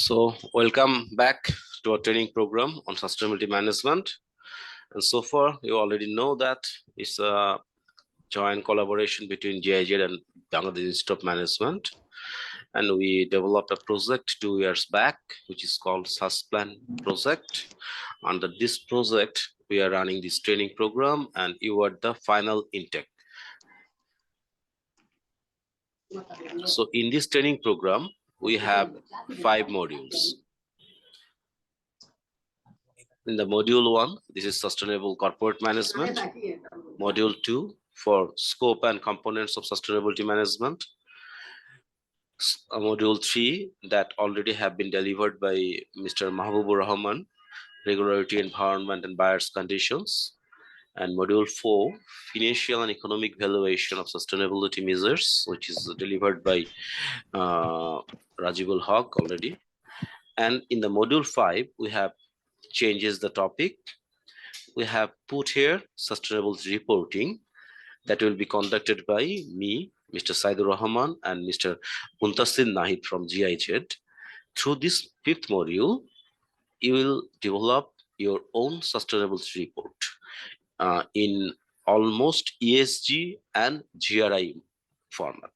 So welcome back to our training program on sustainability management. And so far, you already know that it's a joint collaboration between GIZ and Bangladesh Institute of Management. And we developed a project 2 years back, which is called SUSPLAN project. Under this project, we are running this training program and you are the final intake. So in this training program, we have 5 modules. In the module 1, this is sustainable corporate management. Module 2 for scope and components of sustainability management. Module 3 that already have been delivered by Mr. Mahbubur Rahman, regularity, environment and buyers conditions. And module 4, financial and economic valuation of sustainability measures, which is delivered by Rajibul Haq already. And in the module 5, we have changes the topic. We have put here sustainability reporting that will be conducted by me, Mr. Saidur Rahman, and Mr. Muntasir Nahid from GIZ. Through this 5th module, you will develop your own sustainability report in almost ESG and GRI format.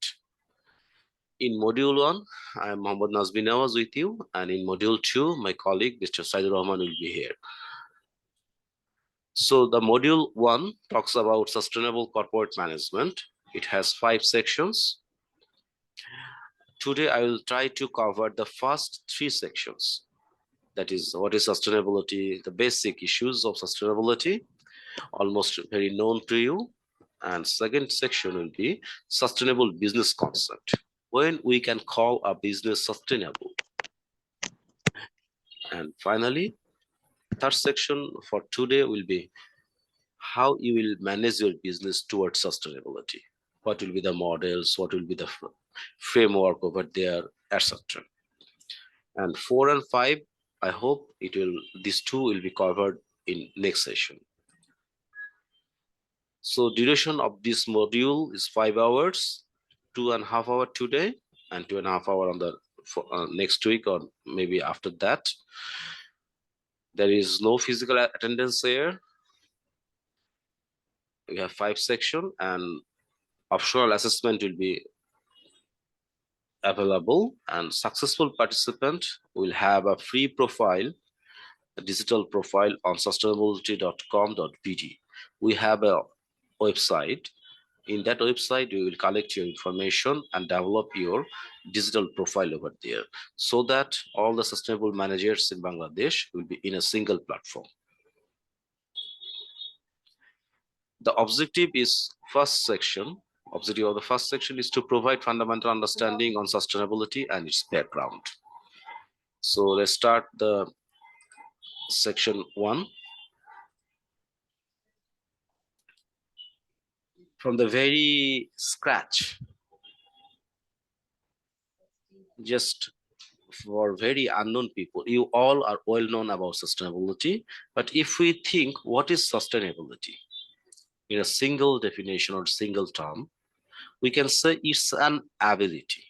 In module 1, I am Mohammad Nazmi Nawaz with you, and in module 2, my colleague, Mr. Saidur Rahman, will be here. So the module 1 talks about sustainable corporate management. It has 5 sections. Today, I will try to cover the first 3 sections. That is, what is sustainability, the basic issues of sustainability, almost very known to you. And second section will be sustainable business concept, when we can call a business sustainable. And finally, third section for today will be how you will manage your business towards sustainability. What will be the models, what will be the framework over there, etc. And 4 and 5, I hope these 2 will be covered in next session. So duration of this module is 5 hours, 2.5 hours today, and 2.5 hours on the next week or maybe after that. There is no physical attendance here. We have 5 sections and optional assessment will be available, and successful participant will have a free profile, a digital profile on sustainability.com.bd. We have a website. In that website, you will collect your information and develop your digital profile over there, so that all the sustainable managers in Bangladesh will be in a single platform. The objective is objective of the first section is to provide fundamental understanding on sustainability and its background. So let's start the section 1. From the very scratch, just for very unknown people, you all are well known about sustainability, but if we think what is sustainability in a single definition or single term, we can say it's an ability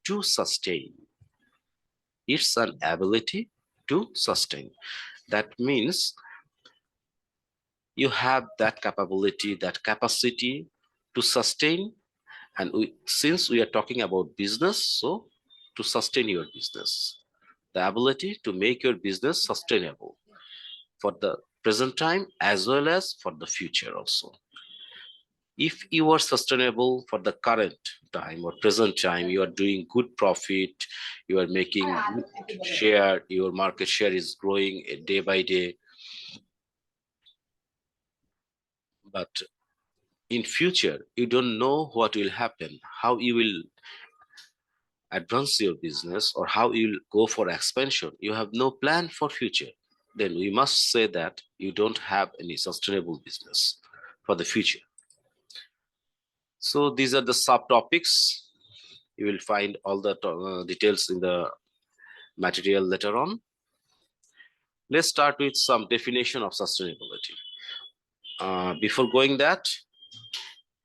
to sustain. It's an ability to sustain. That means you have that capability, that capacity to sustain. And since we are talking about business, so to sustain your business, the ability to make your business sustainable for the present time as well as for the future also. If you are sustainable for the current time or present time, you are doing good profit, you are making good share, your market share is growing day by day. But in future, you don't know what will happen, how you will advance your business or how you will go for expansion. You have no plan for future. Then we must say that you don't have any sustainable business for the future. So these are the subtopics. You will find all the details in the material later on. Let's start with some definition of sustainability. Before going that,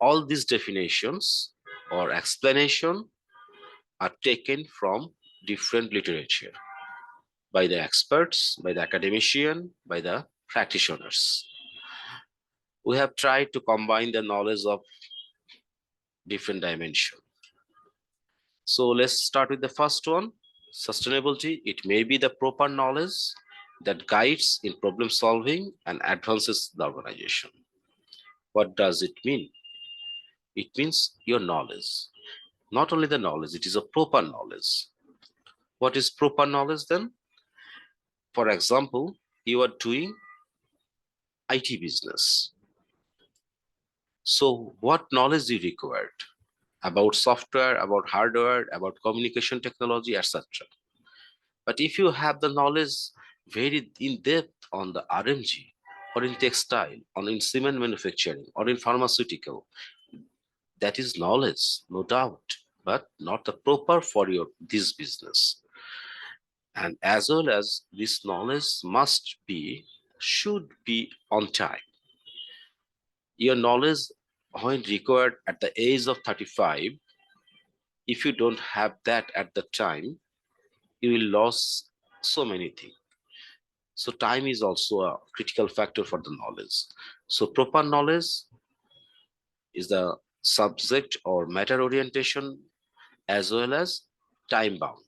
all these definitions or explanation are taken from different literature. by the experts, by the academician, by the practitioners. We have tried to combine the knowledge of different dimensions. So let's start with the first one, sustainability. It may be the proper knowledge that guides in problem solving and advances the organization. What does it mean? It means your knowledge. Not only the knowledge, it is a proper knowledge. What is proper knowledge then? For example, you are doing IT business. So what knowledge you required about software, about hardware, about communication technology, etc. But if you have the knowledge very in depth on the RMG or in textile or in cement manufacturing or in pharmaceutical, that is knowledge, no doubt, but not the proper for your this business. And as well as this knowledge should be on time. Your knowledge when required at the age of 35, if you don't have that at the time, you will lose so many things. So time is also a critical factor for the knowledge. So proper knowledge is the subject or matter orientation as well as time bound.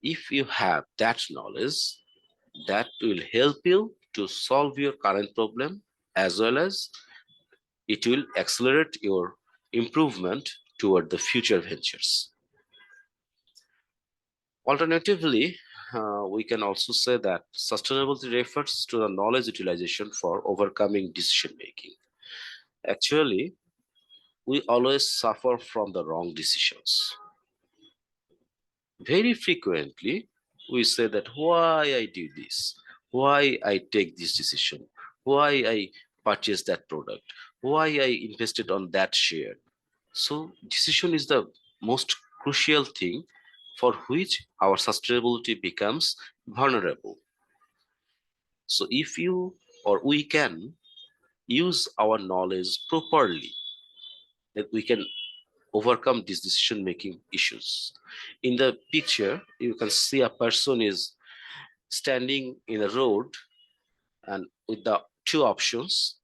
If you have that knowledge, that will help you to solve your current problem as well as it will accelerate your improvement toward the future ventures. Alternatively, we can also say that sustainability refers to the knowledge utilization for overcoming decision making. Actually, we always suffer from the wrong decisions. Very frequently, we say that why I do this, why I take this decision, why I purchase that product, why I invested on that share. So decision is the most crucial thing for which our sustainability becomes vulnerable. So if you or we can use our knowledge properly, that we can overcome these decision making issues. In the picture, you can see a person is standing in a road and with the two options,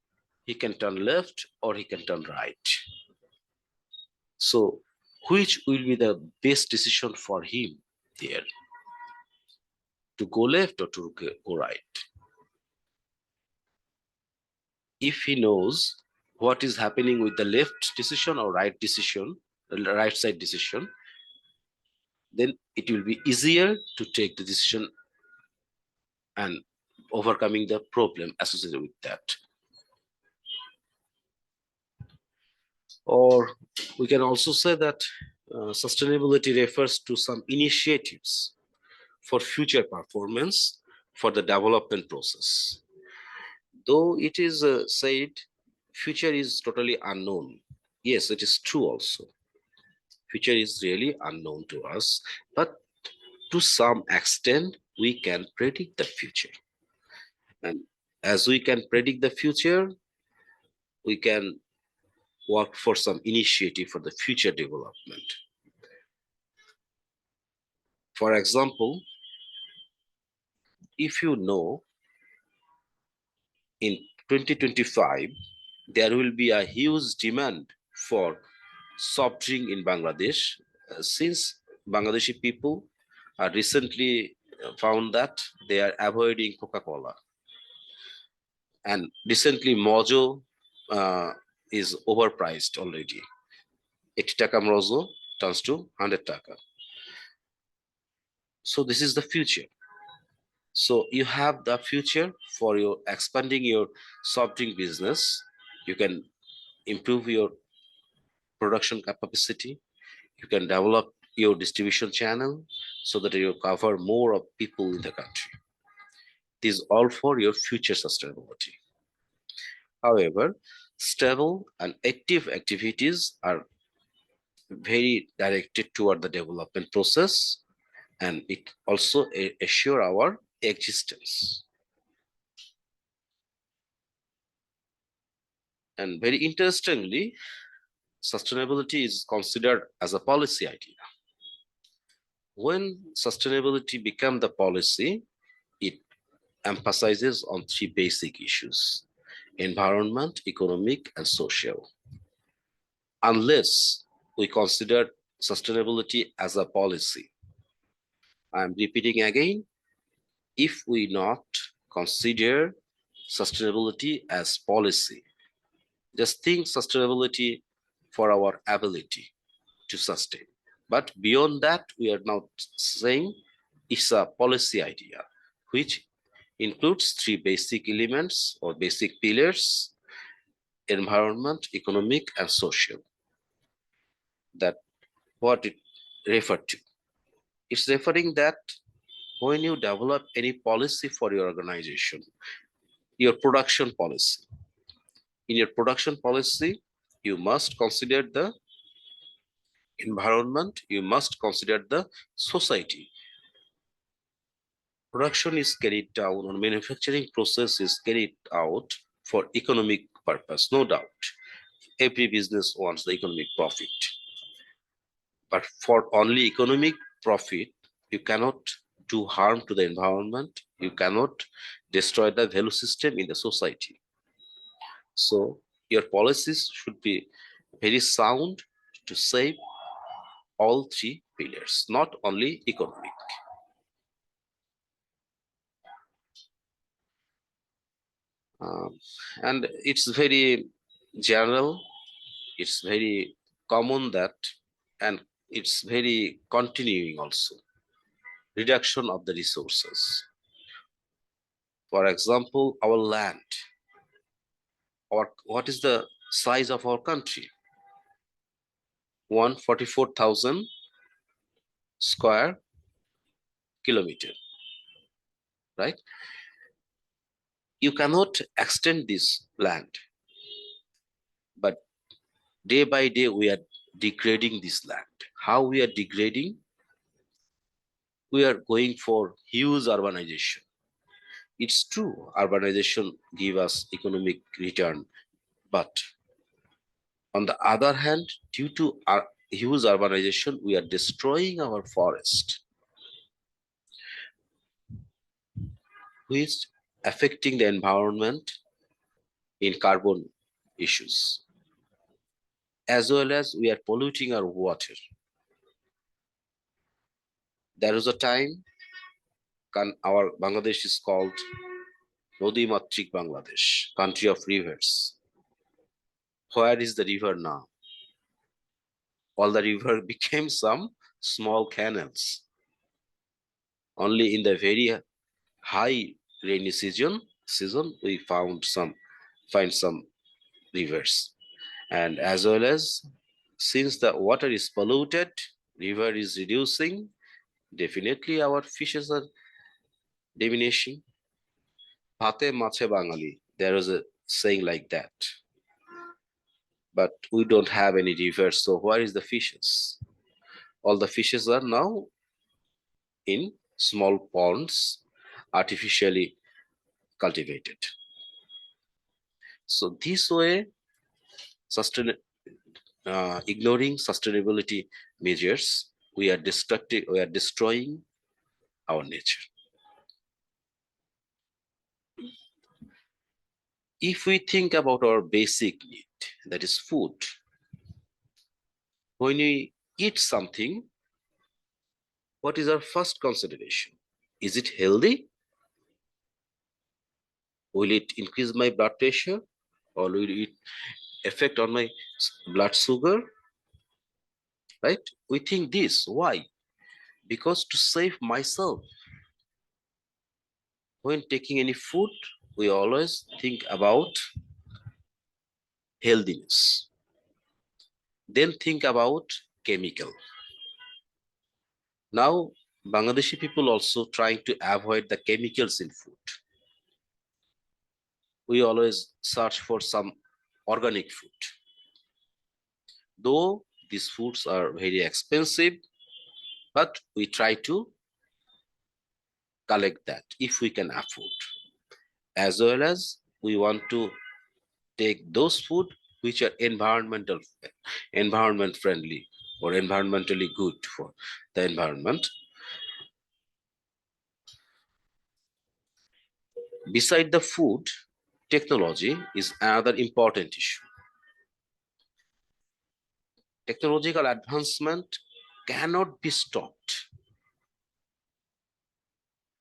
he can turn left or he can turn right. So which will be the best decision for him there? To go left or to go right? If he knows what is happening with the left decision or right decision, right side decision, then it will be easier to take the decision and overcoming the problem associated with that. Or we can also say that sustainability refers to some initiatives for future performance for the development process. Though it is said future is totally unknown. Yes, it is true also. Future is really unknown to us, but to some extent, we can predict the future. And as we can predict the future, we can work for some initiative for the future development. For example, if you know in 2025, there will be a huge demand for soft drink in Bangladesh, since Bangladeshi people are recently found that they are avoiding Coca-Cola. And recently Mojo is overpriced already. 80 taka Mojo turns to 100 taka. So this is the future. So you have the future for your expanding your soft drink business. You can improve your production capacity. You can develop your distribution channel so that you cover more of people in the country. This is all for your future sustainability. However, stable and active activities are very directed toward the development process, and it also assure our existence. And very interestingly, sustainability is considered as a policy idea. When sustainability become the policy, it emphasizes on three basic issues: environment, economic, and social. Unless we consider sustainability as a policy, I'm repeating again, if we not consider sustainability as policy, just think sustainability for our ability to sustain. But beyond that, we are now saying it's a policy idea, which includes three basic elements or basic pillars: environment, economic, and social. That what it referred to. It's referring that when you develop any policy for your organization, your production policy, in your production policy, you must consider the environment, you must consider the society. Production is carried out, or manufacturing process is carried out for economic purpose, no doubt. Every business wants the economic profit. But for only economic profit, you cannot do harm to the environment, you cannot destroy the value system in the society. So your policies should be very sound to save all three pillars, not only economic. And it's very general, it's very common that, and it's very continuing also. Reduction of the resources. For example, our land. What is the size of our country? 144,000 square kilometer, right? You cannot extend this land, but day by day we are degrading this land. How we are degrading? We are going for huge urbanization. It's true, urbanization give us economic return, but on the other hand, due to our huge urbanization, we are destroying our forest, which affecting the environment in carbon issues, as well as we are polluting our water. There was a time our Bangladesh is called Nodi Matrik Bangladesh, country of rivers. Where is the river now? All the river became some small canals. Only in the very high rainy season we find some rivers. And as well as, since the water is polluted, river is reducing, definitely our fishes are diminishing. Hate mache Bangali, there is a saying like that. But we don't have any rivers, so where is the fishes? All the fishes are now in small ponds, artificially cultivated. So this way, ignoring sustainability measures, we are destroying our nature. If we think about our basic need, that is food, when we eat something, what is our first consideration? Is it healthy? Will it increase my blood pressure, or will it affect on my blood sugar? Right? We think this. Why? Because to save myself. When taking any food, we always think about healthiness. Then think about chemical. Now, Bangladeshi people also trying to avoid the chemicals in food. We always search for some organic food. Though these foods are very expensive, but we try to collect that if we can afford. As well as we want to take those food which are environment friendly or environmentally good for the environment. Beside the food, technology is another important issue. Technological advancement cannot be stopped.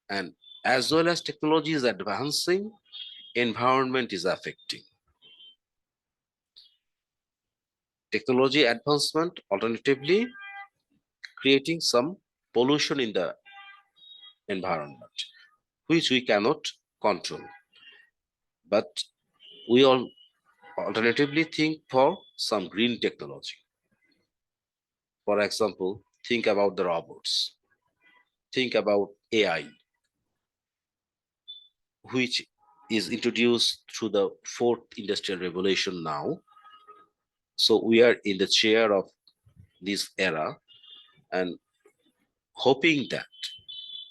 And as well as technology is advancing, environment is affecting. Technology advancement alternatively creating some pollution in the environment, which we cannot control. But we all alternatively think for some green technology. For example, think about the robots, think about AI, which is introduced through the fourth industrial revolution now. So we are in the chair of this era and hoping that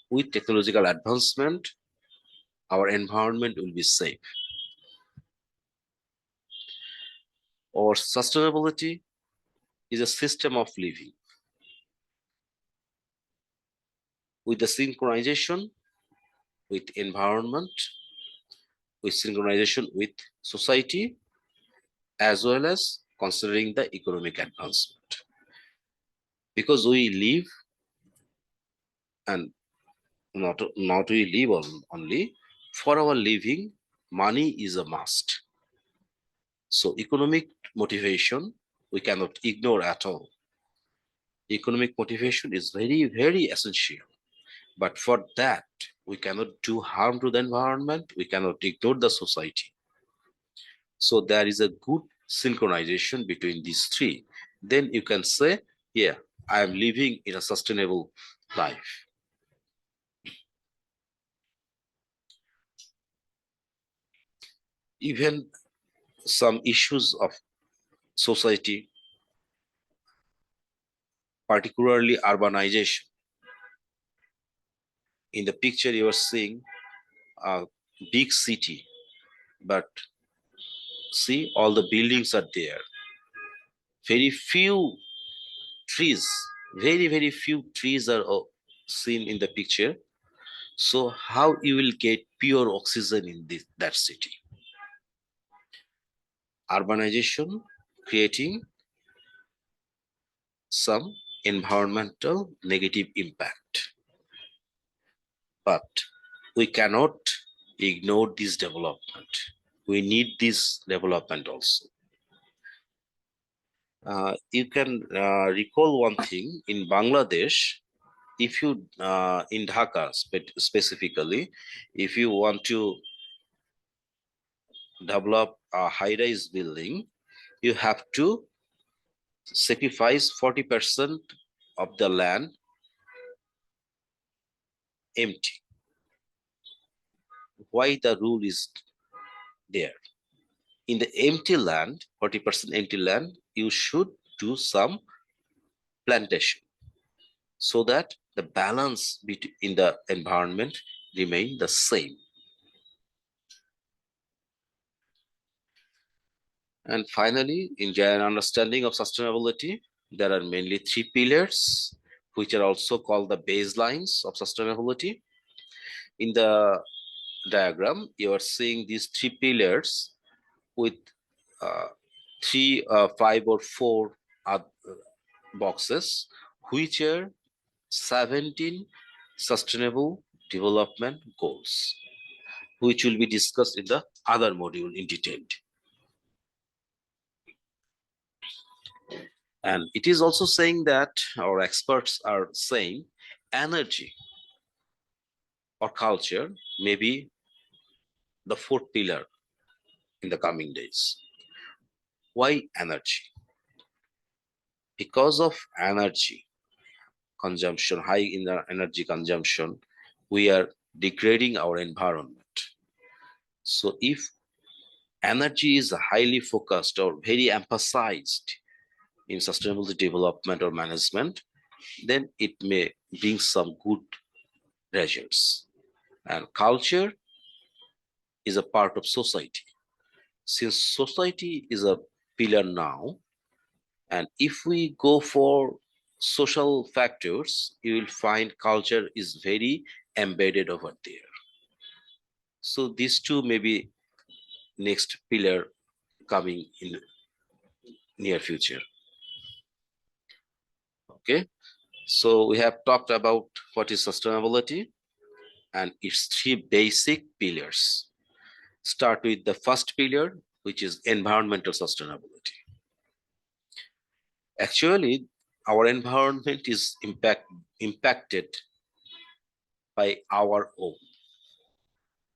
with technological advancement, our environment will be safe. Or sustainability is a system of living. With the synchronization with environment, with synchronization with society, as well as considering the economic advancement. Because we live and not we live only, for our living, money is a must. So economic motivation, we cannot ignore at all. Economic motivation is very, very essential. But for that, we cannot do harm to the environment. We cannot ignore the society. So there is a good synchronization between these three. Then you can say, yeah, I am living in a sustainable life. Even some issues of society, particularly urbanization. In the picture, you are seeing a big city, but see, all the buildings are there. Very few trees, very, very few trees are seen in the picture. So how you will get pure oxygen in that city? Urbanization creating some environmental negative impact. But we cannot ignore this development. We need this development also. You can recall one thing in Bangladesh, if you, in Dhaka specifically, if you want to develop a high-rise building, you have to sacrifice 40% of the land empty. Why the rule is there? In the empty land, 40% empty land, you should do some plantation so that the balance in the environment remain the same. And finally, in general understanding of sustainability, there are mainly three pillars, which are also called the baselines of sustainability. In the diagram, you are seeing these three pillars with uh, three, five, or four boxes, which are 17 sustainable development goals, which will be discussed in the other module in detail. And it is also saying that our experts are saying energy or culture may be the fourth pillar in the coming days. Why energy? Because of energy consumption, high in the energy consumption, we are degrading our environment. So if energy is highly focused or very emphasized in sustainable development or management, then it may bring some good results. And culture is a part of society. Since society is a pillar now, and if we go for social factors, you will find culture is very embedded over there. So these two may be next pillar coming in near future. Okay, so we have talked about what is sustainability and its three basic pillars. Start with the first pillar, which is environmental sustainability. Actually, our environment is impacted by our own,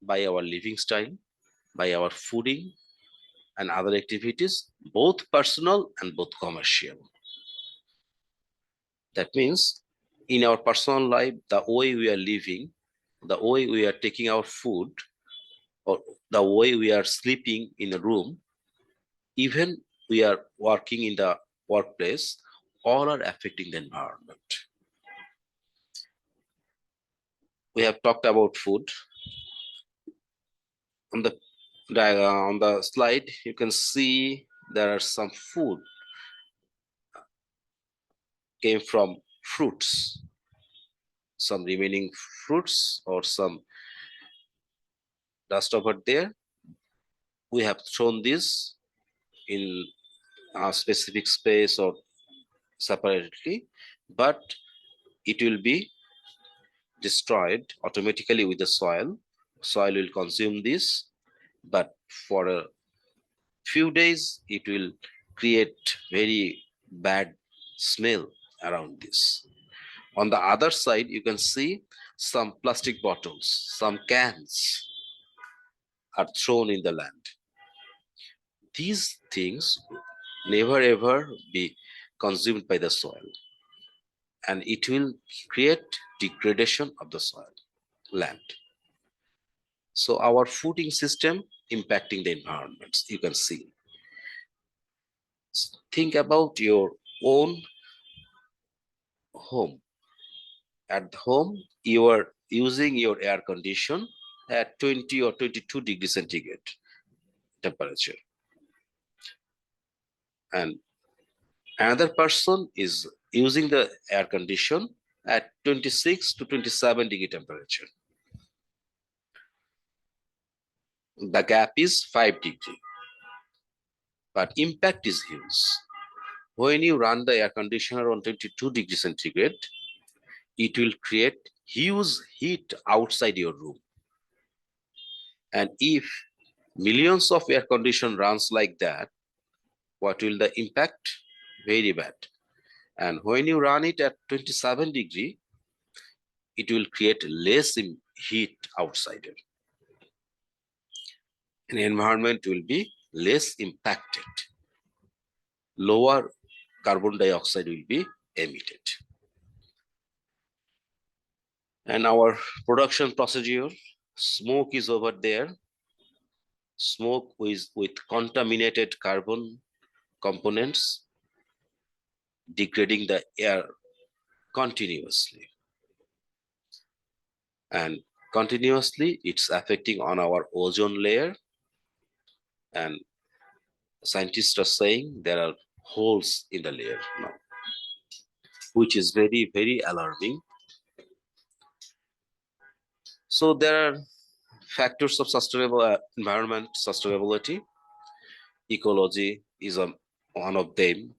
by our living style, by our fooding and other activities, both personal and both commercial. That means in our personal life, the way we are living, the way we are taking our food, or the way we are sleeping in a room, even we are working in the workplace, all are affecting the environment. We have talked about food. On the diagram, on the slide, you can see there are some food came from fruits, some remaining fruits or some dust over there. We have thrown this in a specific space or separately, but it will be destroyed automatically with the soil. Soil will consume this, but for a few days it will create very bad smell around this. On the other side, you can see some plastic bottles, some cans are thrown in the land. These things never ever be consumed by the soil, and it will create degradation of the soil, land. So our fooding system impacting the environment, you can see. Think about your own home. At home, you are using your air condition at 20 or 22 degrees centigrade temperature. And another person is using the air condition at 26 to 27 degree temperature. The gap is 5 degrees, but impact is huge. When you run the air conditioner on 22 degrees centigrade, it will create huge heat outside your room. And if millions of air condition runs like that, what will the impact? Very bad. And when you run it at 27 degree, it will create less heat outside. And environment will be less impacted. Lower carbon dioxide will be emitted. And our production procedure, smoke is over there. Smoke with contaminated carbon components, degrading the air continuously. And continuously, it's affecting on our ozone layer. And scientists are saying there are holes in the layer now, which is very, very alarming. So there are factors of sustainable environment sustainability. Ecology is one of them.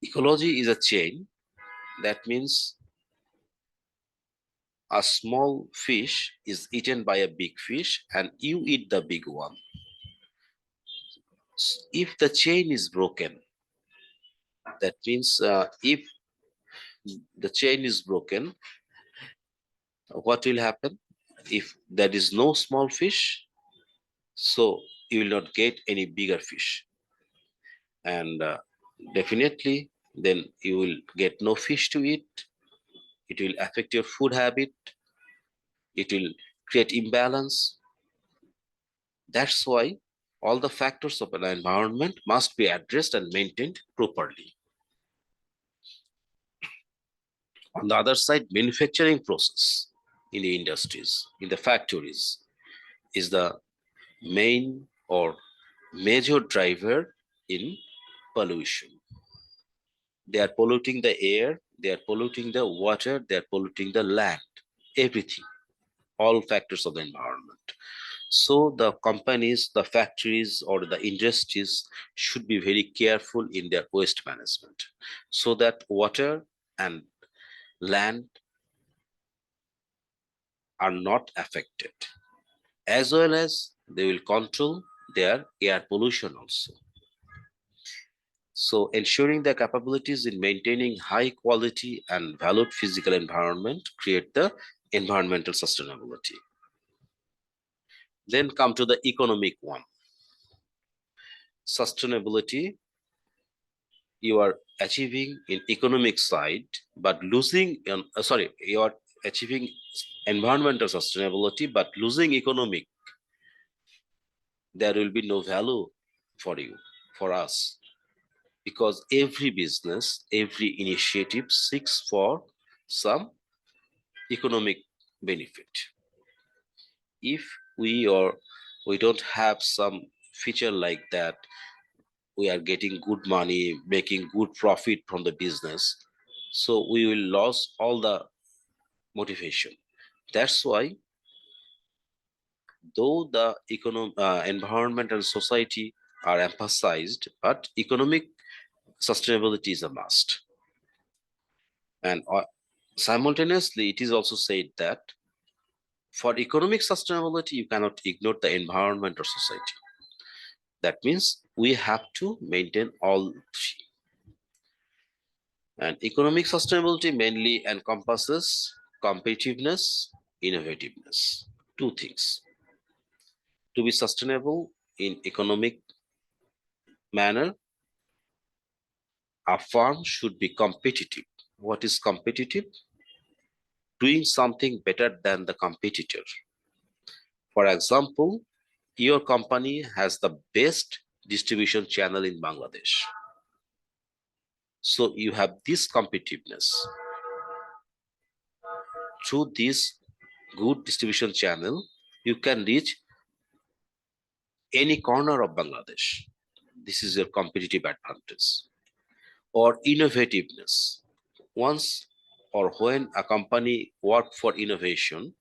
Ecology is a chain. That means a small fish is eaten by a big fish and you eat the big one. If the chain is broken, that means if the chain is broken, what will happen? If there is no small fish, so you will not get any bigger fish. And definitely, then you will get no fish to eat. It will affect your food habit. It will create imbalance. That's why all the factors of an environment must be addressed and maintained properly. On the other side, manufacturing process in the industries, in the factories, is the main or major driver in pollution. They are polluting the air, they are polluting the water, they are polluting the land. everything, all factors of the environment. So the companies, the factories, or the industries should be very careful in their waste management so that water and land are not affected, as well as they will control their air pollution also. So ensuring their capabilities in maintaining high quality and valued physical environment create the environmental sustainability. Then come to the economic one. Sustainability, you are achieving in economic side, but losing, you are achieving environmental sustainability, but losing economic, there will be no value for you, for us, because every business, every initiative seeks for some economic benefit. If we don't have some feature like that, we are getting good money, making good profit from the business, so we will lose all the motivation. That's why, though the environment and society are emphasized, but economic sustainability is a must. And simultaneously, it is also said that for economic sustainability, you cannot ignore the environment or society. That means we have to maintain all three. And economic sustainability mainly encompasses competitiveness, innovativeness, two things. To be sustainable in economic manner, a firm should be competitive. What is competitive? Doing something better than the competitor. For example, your company has the best distribution channel in Bangladesh. So you have this competitiveness. Through this good distribution channel, you can reach any corner of Bangladesh. This is your competitive advantage. Or innovativeness. Once or when a company work for innovation,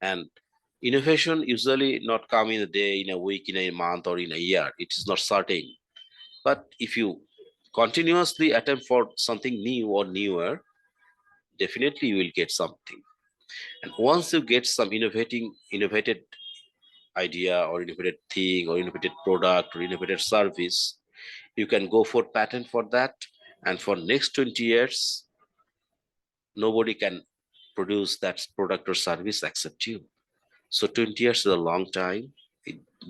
and innovation usually not come in a day, in a week, in a month, or in a year. It is not certain. But if you continuously attempt for something new or newer, definitely you will get something. And once you get some innovated idea or innovated thing or innovated product or innovated service, you can go for patent for that. And for next 20 years, nobody can produce that product or service except you. So 20 years is a long time.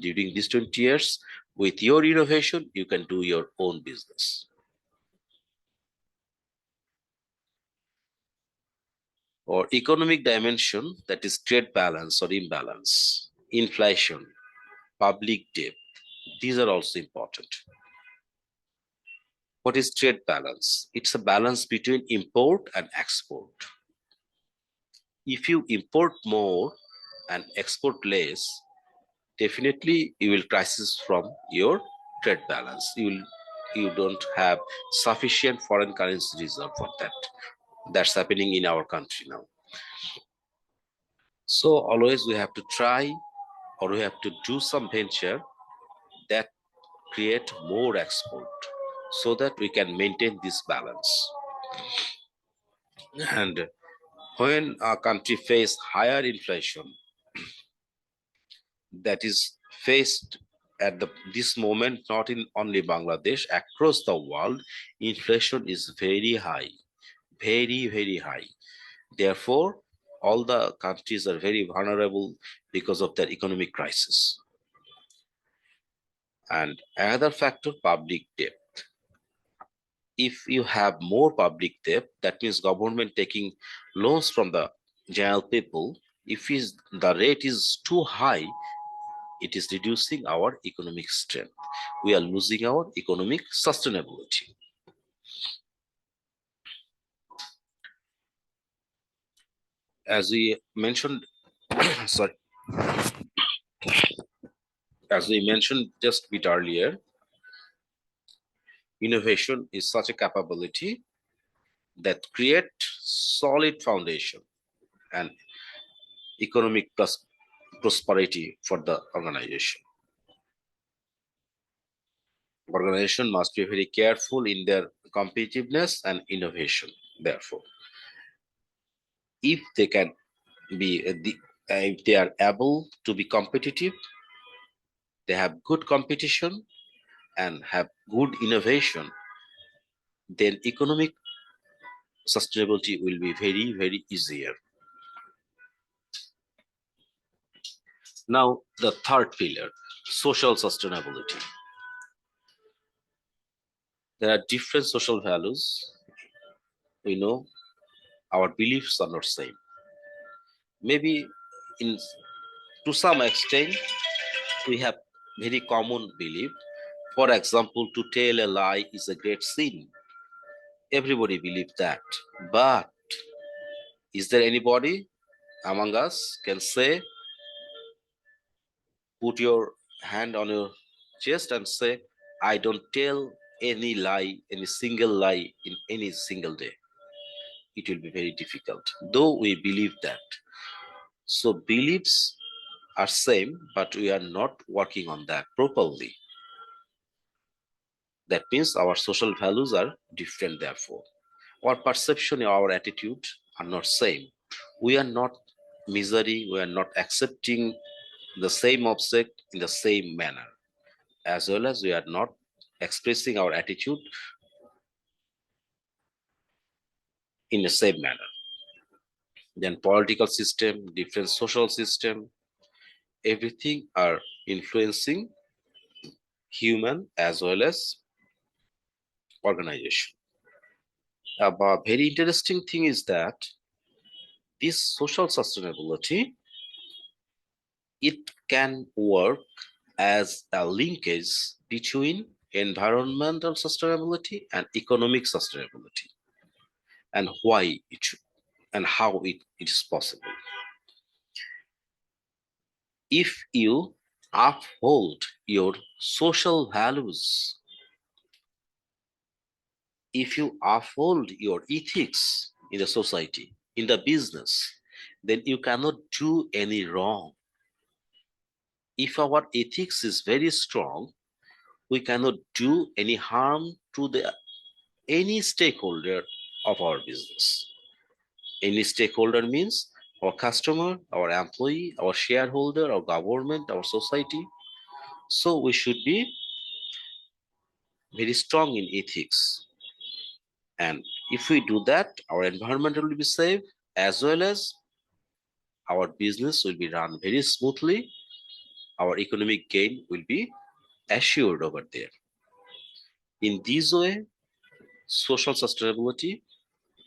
During these 20 years, with your innovation, you can do your own business. Or economic dimension, that is trade balance or imbalance, inflation, public debt. These are also important. What is trade balance? It's a balance between import and export. If you import more and export less, definitely you will crisis from your trade balance. You don't have sufficient foreign currency reserve for that. That's happening in our country now. So always we have to try, or we have to do some venture that create more export so that we can maintain this balance. And when a country face higher inflation, that is faced at this moment, not in only Bangladesh, across the world, inflation is very high, very, very high. Therefore, all the countries are very vulnerable because of their economic crisis. And another factor, public debt. If you have more public debt, that means government taking loans from the general people. If the rate is too high, it is reducing our economic strength. We are losing our economic sustainability. As we mentioned, sorry, as we mentioned just a bit earlier, innovation is such a capability that create solid foundation, and economic prosperity for the organization. Organization must be very careful in their competitiveness and innovation. Therefore, if they can be if they are able to be competitive, they have good competition and have good innovation, then economic sustainability will be very, very easier. Now, the third pillar, social sustainability. There are different social values. We know our beliefs are not same. Maybe in to some extent we have very common belief. For example, to tell a lie is a great sin. Everybody believes that. But is there anybody among us can say, put your hand on your chest and say, I don't tell any lie, any single lie in any single day? It will be very difficult, though we believe that. So beliefs are same, but we are not working on that properly. That means our social values are different, therefore. Our perception, our attitude are not same. We are not measuring, we are not accepting the same object in the same manner, as well as we are not expressing our attitude in the same manner. Then political system, different social system, everything are influencing human as well as organization. A very interesting thing is that this social sustainability, it can work as a linkage between environmental sustainability and economic sustainability, and why it should, and how it is possible. If you uphold your social values, if you uphold your ethics in the society, in the business, then you cannot do any wrong. If our ethics is very strong, we cannot do any harm to any stakeholder of our business. Any stakeholder means our customer, our employee, our shareholder, our government, our society. So we should be very strong in ethics. And if we do that, our environment will be safe, as well as our business will be run very smoothly. Our economic gain will be assured over there. In this way, social sustainability,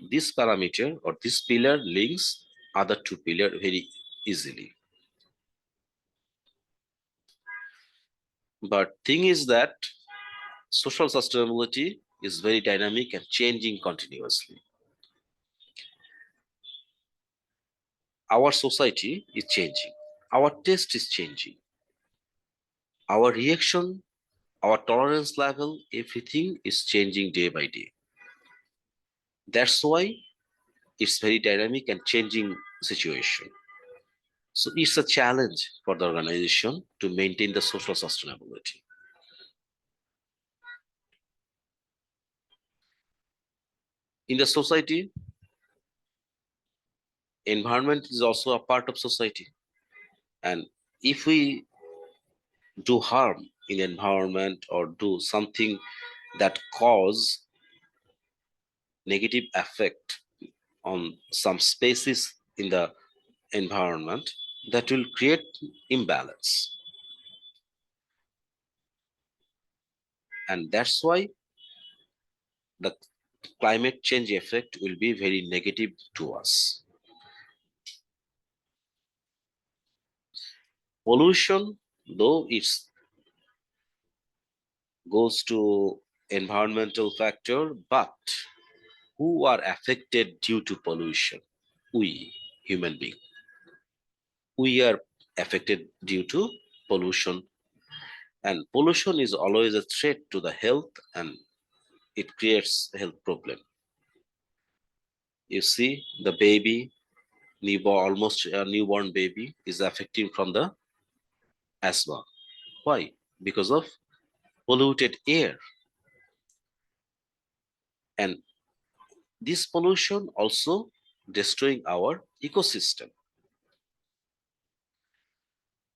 this parameter or this pillar links other two pillars very easily. But thing is that social sustainability is very dynamic and changing continuously. Our society is changing. Our taste is changing. Our reaction, our tolerance level, everything is changing day by day. That's why it's very dynamic and changing situation. So it's a challenge for the organization to maintain the social sustainability. In the society, environment is also a part of society. And if we do harm in environment or do something that cause negative effect on some species in the environment, that will create imbalance. And that's why the climate change effect will be very negative to us. Pollution, though it goes to environmental factor, but who are affected due to pollution? We, human beings. We are affected due to pollution, and pollution is always a threat to the health, and it creates a health problem. You see the baby almost a newborn baby is affecting from the asthma. Why? Because of polluted air. And this pollution also destroying our ecosystem.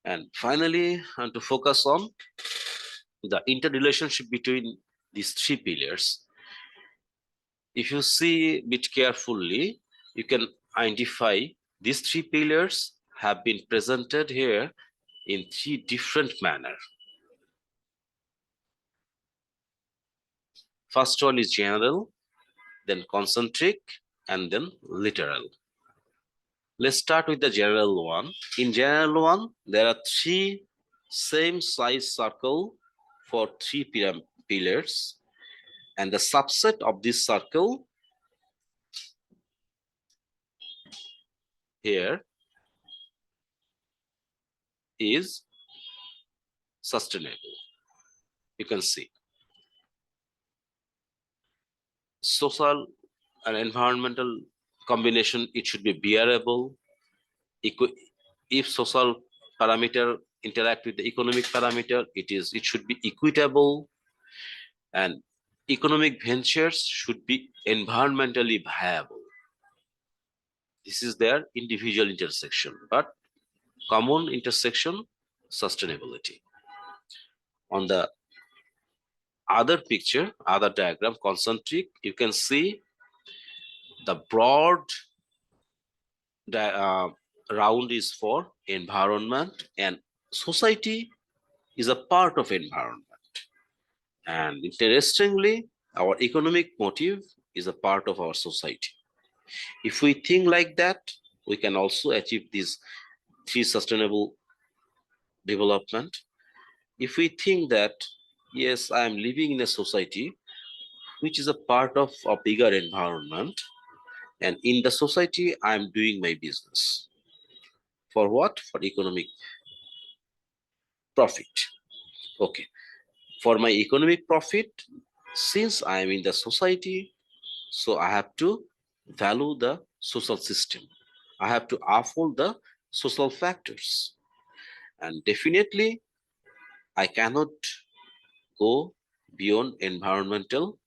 And finally, and to focus on the interrelationship between these three pillars. If you see a bit carefully, you can identify these three pillars have been presented here in three different manner. First one is general, then concentric, and then literal. Let's start with the general one. In general one, there are three same size circle for three pillars, and the subset of this circle here is sustainable. You can see social and environmental combination, it should be bearable. If social parameter interact with the economic parameter, it should be equitable, and economic ventures should be environmentally viable. This is their individual intersection, but common intersection, sustainability. On the other picture, other diagram, concentric, you can see the broad round is for environment, and society is a part of environment. And interestingly, our economic motive is a part of our society. If we think like that, we can also achieve these three sustainable development. If we think that, yes, I am living in a society which is a part of a bigger environment, and in the society, I am doing my business. For what? For economic profit. Okay. For my economic profit, since I am in the society, so I have to value the social system. I have to uphold the social factors. And definitely, I cannot go beyond environmental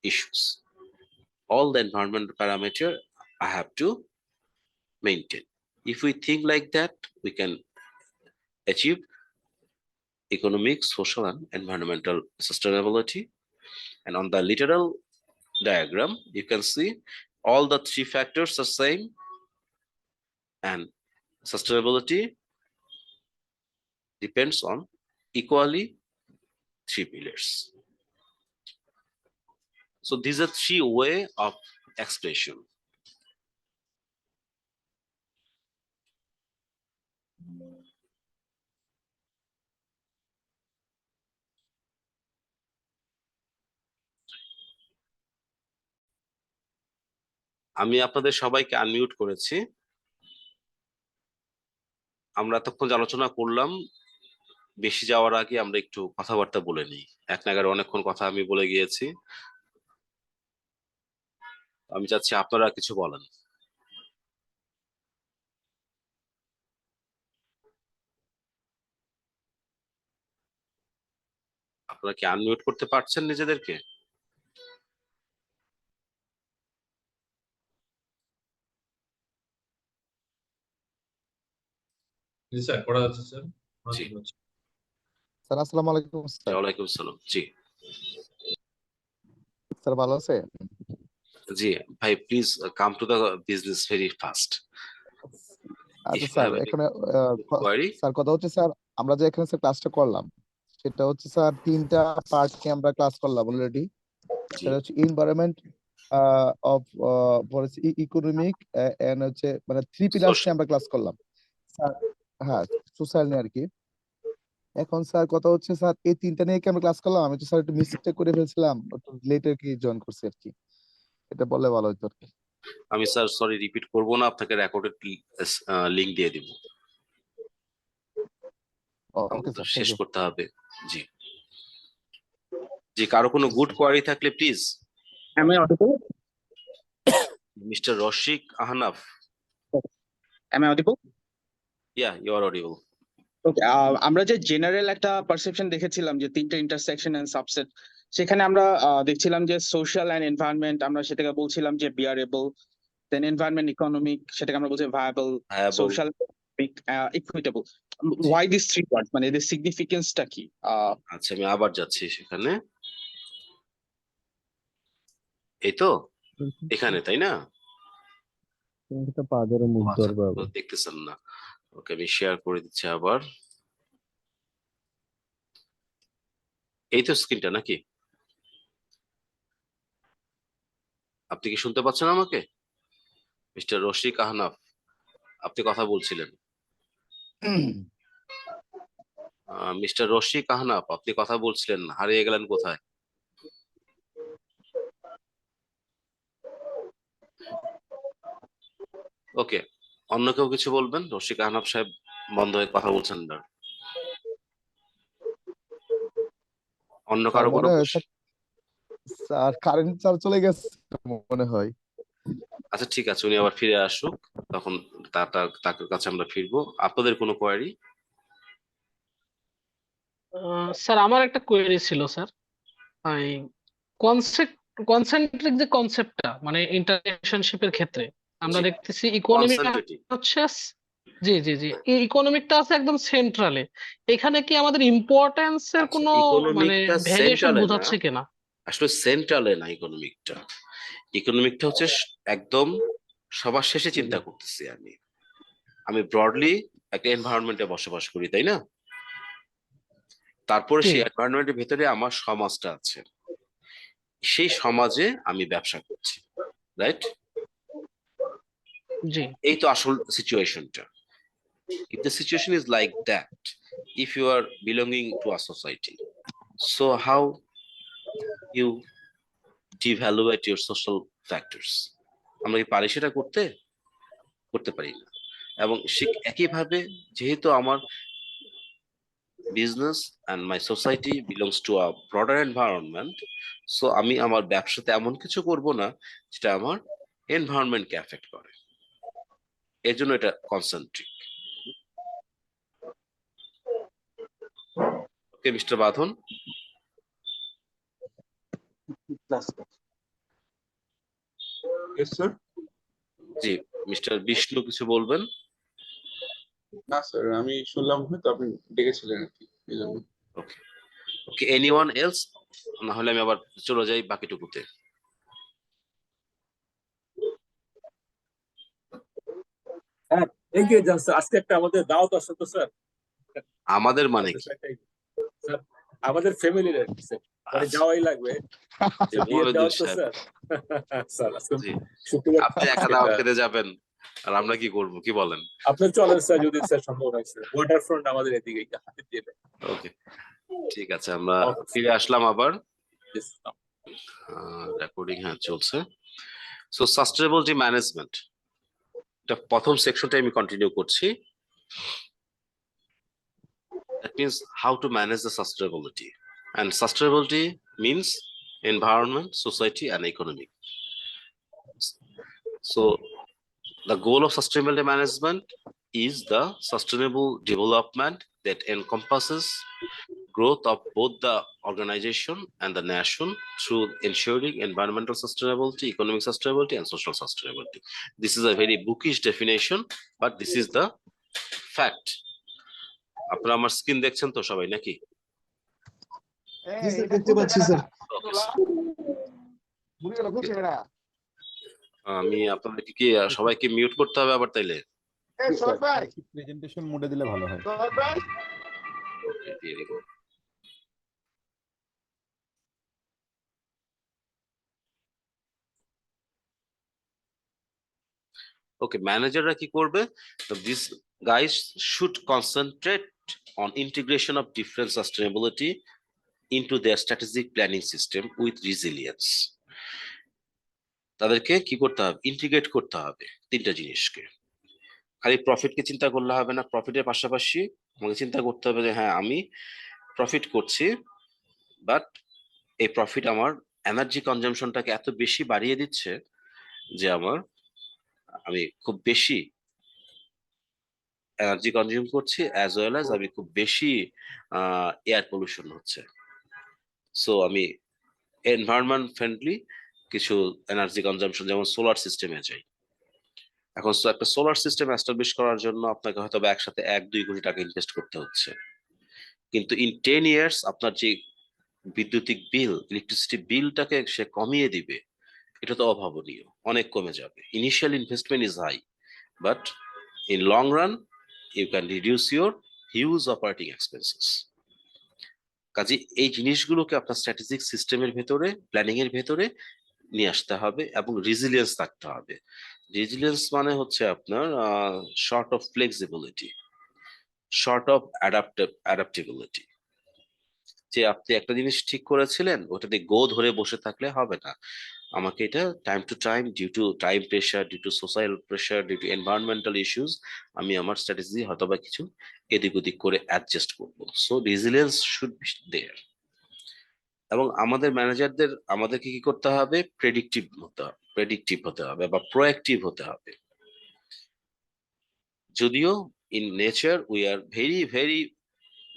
issues. All the environmental parameter I have to maintain. If we think like that, we can achieve economic, social, and environmental sustainability. And on the literal diagram, you can see all the three factors are same, and sustainability depends on equally three pillars. So these are three way of expression. আমি আপনাদের সবাইকে unmute করেছি। আমরা এতক্ষণ যে আলোচনা করলাম, বেশি যাওয়ার আগে আমরা একটু কথাবার্তা বলে নিই। এক নাগারে অনেকক্ষণ কথা আমি বলে গিয়েছি, আমি চাচ্ছি আপনারা কিছু বলেন। আপনারা কি আনমিউট করতে পারছেন নিজেদেরকে? জি স্যার, করা যাচ্ছে স্যার। জি। স্যার আসসালামু আলাইকুম স্যার। ওয়ালাইকুম আসসালাম। জি স্যার ভালো আছে? জি ভাই, please come to the business very fast. আচ্ছা স্যার, এখানে স্যার কথা হচ্ছে স্যার, আমরা যে এখানে স্যার ক্লাসটা করলাম সেটা হচ্ছে স্যার তিনটা পার্টকে আমরা ক্লাস করলাম অলরেডি। সেটা হচ্ছে এনভায়রনমেন্ট অফ ইকোনমিক এন্ড হচ্ছে মানে থ্রি পিলার্স আমরা ক্লাস করলাম স্যার। হ্যাঁ, সোশ্যাল নিয়ে আর কি। এখন স্যার কথা হচ্ছে স্যার এই তিনটা নিয়ে কি আমরা ক্লাস করলাম? আমি তো স্যার একটু মিস্টেক করে ফেলছিলাম, একটু লেটার কি জয়েন করছি আর কি, এটা বললে ভালো হতো আর কি। আমি স্যার সরি রিপিট করব না, আপনাকে রেকর্ডেড লিংক দিয়ে দিব। ওকে স্যার, শেষ করতে হবে। জি জি, কারো কোনো গুড কোয়ারি থাকলে প্লিজ। আমি audible? Mr. Roshik Ahnaf. Am I audible? Yeah, you are audible. Okay, আমরা যে জেনারেল একটা পারসেপশন দেখেছিলাম যে তিনটা ইন্টারসেকশন এন্ড সাবসেট, সেখানে আমরা দেখছিলাম যে সোশ্যাল এন্ড এনভায়রনমেন্ট আমরা সেটাকে বলছিলাম যে বিয়ারেবল, দেন এনভায়রনমেন্ট ইকোনমিক সেটাকে আমরা বলছি viable, Viable. Social equitable. Why this three words, মানে এদের সিগনিফিকেন্সটা কি? আচ্ছা, আমি আবার যাচ্ছি সেখানে। এই তো এখানে, তাই না? আচ্ছা, তো দেখতেছেন না। ওকে, আমি শেয়ার করে দিচ্ছি আবার। এই তো স্ক্রিনটা নাকি? আপনি কি শুনতে পাচ্ছেন আমাকে? মিস্টার রশিক আহনাফ, আপনি কথা বলছিলেন। মিস্টার রশিক আহনাফ, আপনি কথা বলছিলেন, হারিয়ে গেলেন কোথায়? ওকে, অন্য কেউ কিছু বলবেন? রশিক আহনাফ সাহেব বন্ধ হয়ে কথা বলছেন না। অন্য কারো কোনো স্যার কারেন্ট চার্জ চলে গেছে মনে হয়। আচ্ছা, ঠিক আছে, উনি আবার ফিরে আসুক, তখন তার কাছে আমরা ফিরবো। আপনাদের কোনো কোয়ারি? স্যার আমার একটা কোয়েরি ছিল স্যার। এই কনসেন্ট্রিক যে কনসেপ্টটা, মানে ইন্টাররিলেশনশিপের ক্ষেত্রে আমরা জি। দেখতেছি ইকোনমিক কনসেন্ট্রেটিভ। হচ্ছে জি জি জি, এই ইকোনমিকটা আছে একদম সেন্ট্রালে। এখানে কি আমাদের ইম্পর্টেন্স এর আচ্ছা, কোনো মানে ইকোনমিকটা ভ্যারিয়েশন সেন্ট্রালে না, বোঝাচ্ছে কিনা? আসলে সেন্ট্রালে না। ইকোনমিকটা হচ্ছে একদম সবার শেষে চিন্তা করতেছি আমি। আমি ব্রডলি একটা এনভায়রনমেন্টে বসবাস করি, তাই না? তারপরে জি সেই এনভায়রনমেন্টের ভেতরে আমার সমাজটা আছে, সেই সমাজে আমি ব্যবসা করছি, রাইট? জি এই তো আসল সিচুয়েশনটা। If the situation is like that, if you are belonging to a society, so how you devaluate your social factors? আমরা কি পারি সেটা করতে পারি না। এবং একইভাবে, যেহেতু আমার business and my society belongs to a broader environment, so আমি আমার ব্যবসাতে এমন কিছু করব না যেটা আমার এনভায়রনমেন্টকে এফেক্ট করে। এর জন্য এটা কনসেন্ট্রিক। ওকে, মিস্টার বাঁধন। Yes, sir. জি, মিস্টার বিষ্ণু কিছু বলবেন? না স্যার, আমি শুনলাম হয়তো আপনি ডেকেছিলেন আর কি, এই জন্য। ওকে ওকে, এনিওয়ান এলস? না হলে আমি আবার চলে যাই বাকিটুকুতে। স্যার এগিয়ে যান স্যার, আজকে একটা আমাদের দাওয়াত আছে তো স্যার। আমাদের মানে কি? স্যার আমাদের ফ্যামিলির আর কি স্যার, মানে আচ্ছা, যাওয়াই লাগবে। জি, বিয়ের মহিউদ্দিন দাওয়াত তো সাহেব। স্যার। স্যার আজকে জি, শুক্রবার আপনি একা সেটা। দাওয়াত খেতে যাবেন আর আমরা কি করব, কি বলেন? আপনার চলেন স্যার, যদি স্যার সম্ভব হয় স্যার। ওয়াটার ফ্রন্ট আমাদের এদিকে হাতে দিয়ে দেন। ওকে, ঠিক আছে, আমরা ফিরে আসলাম আবার। Yes, sir. রেকর্ডিং হ্যাঁ চলছে। সো সাস্টেনেবিলিটি ম্যানেজমেন্ট, এটা প্রথম সেকশনটা আমি কন্টিনিউ করছি। That means how to manage the sustainability, and sustainability means environment, society, and economy. So the goal of sustainability management is the sustainable development that encompasses growth of both the organization and the nation through ensuring environmental sustainability, economic sustainability, and social sustainability. This is a very bookish definition, but this is the fact. আপনারা আমার screen দেখছেন তো সবাই নাকি? দেখতে পাচ্ছি sir. আমি আপনাদেরকে কি সবাইকে মিউট করতে হবে আবার তাইলে? প্রেজেন্টেশন মোডে দিলে ভালো হয়। Okay, দিয়ে দিব। ওকে, ম্যানেজাররা কি করবে? So these guys should concentrate on integration of different sustainability into their strategic planning system with resilience. তাদেরকে কি করতে হবে? ইন্টিগ্রেট করতে হবে তিনটা জিনিসকে। খালি প্রফিটকে চিন্তা করলে হবে না, প্রফিটের পাশাপাশি আমাকে চিন্তা করতে হবে যে হ্যাঁ, আমি প্রফিট করছি, বাট এই প্রফিট আমার এনার্জি কনজাম্পশনটাকে এত বেশি বাড়িয়ে দিচ্ছে যে আমি খুব বেশি এনার্জি কনজিউম করছি, অ্যাজ ওয়েল অ্যাজ আমি খুব বেশি এয়ার পলিউশন হচ্ছে। সো আমি এনভায়রনমেন্ট ফ্রেন্ডলি কিছু এনার্জি কনজাম্পশন, যেমন সোলার সিস্টেমে যাই। এখন একটা সোলার সিস্টেম এস্টাবলিশ করার জন্য আপনাকে হয়তো একসাথে 1-2 কোটি টাকা ইনভেস্ট করতে হচ্ছে, কিন্তু ইন 10 ইয়ার্স আপনার যে বিদ্যুতিক বিল, ইলেকট্রিসিটি বিলটাকে সে কমিয়ে দিবে, এটা তো অভাবনীয়, অনেক কমে যাবে। Initial investment is high, but in long run you can reduce your huge operating expenses. কাজে এই জিনিসগুলোকে আপনার স্ট্র্যাটেজিক সিস্টেমের ভেতরে, প্ল্যানিং এর ভেতরে নিয়ে আসতে হবে এবং রেজিলিয়েন্স থাকতে হবে। রেজিলিয়েন্স মানে হচ্ছে আপনার short of flexibility, short of adaptability. যে আপনি একটা জিনিস ঠিক করেছিলেন, ওটাতে গো ধরে বসে থাকলে হবে না। আমাকে এটা time to time, due to time pressure, due to social pressure, due to environmental issues, আমি আমার স্ট্র্যাটেজি হয়তোবা কিছু এদিক ওদিক করে অ্যাডজাস্ট করবো। So resilience should be there. এবং আমাদের ম্যানেজারদের আমাদেরকে কি করতে হবে? প্রেডিক্টিভ হতে হবে বা প্রোঅ্যাক্টিভ হতে হবে। যদিও in nature we are very very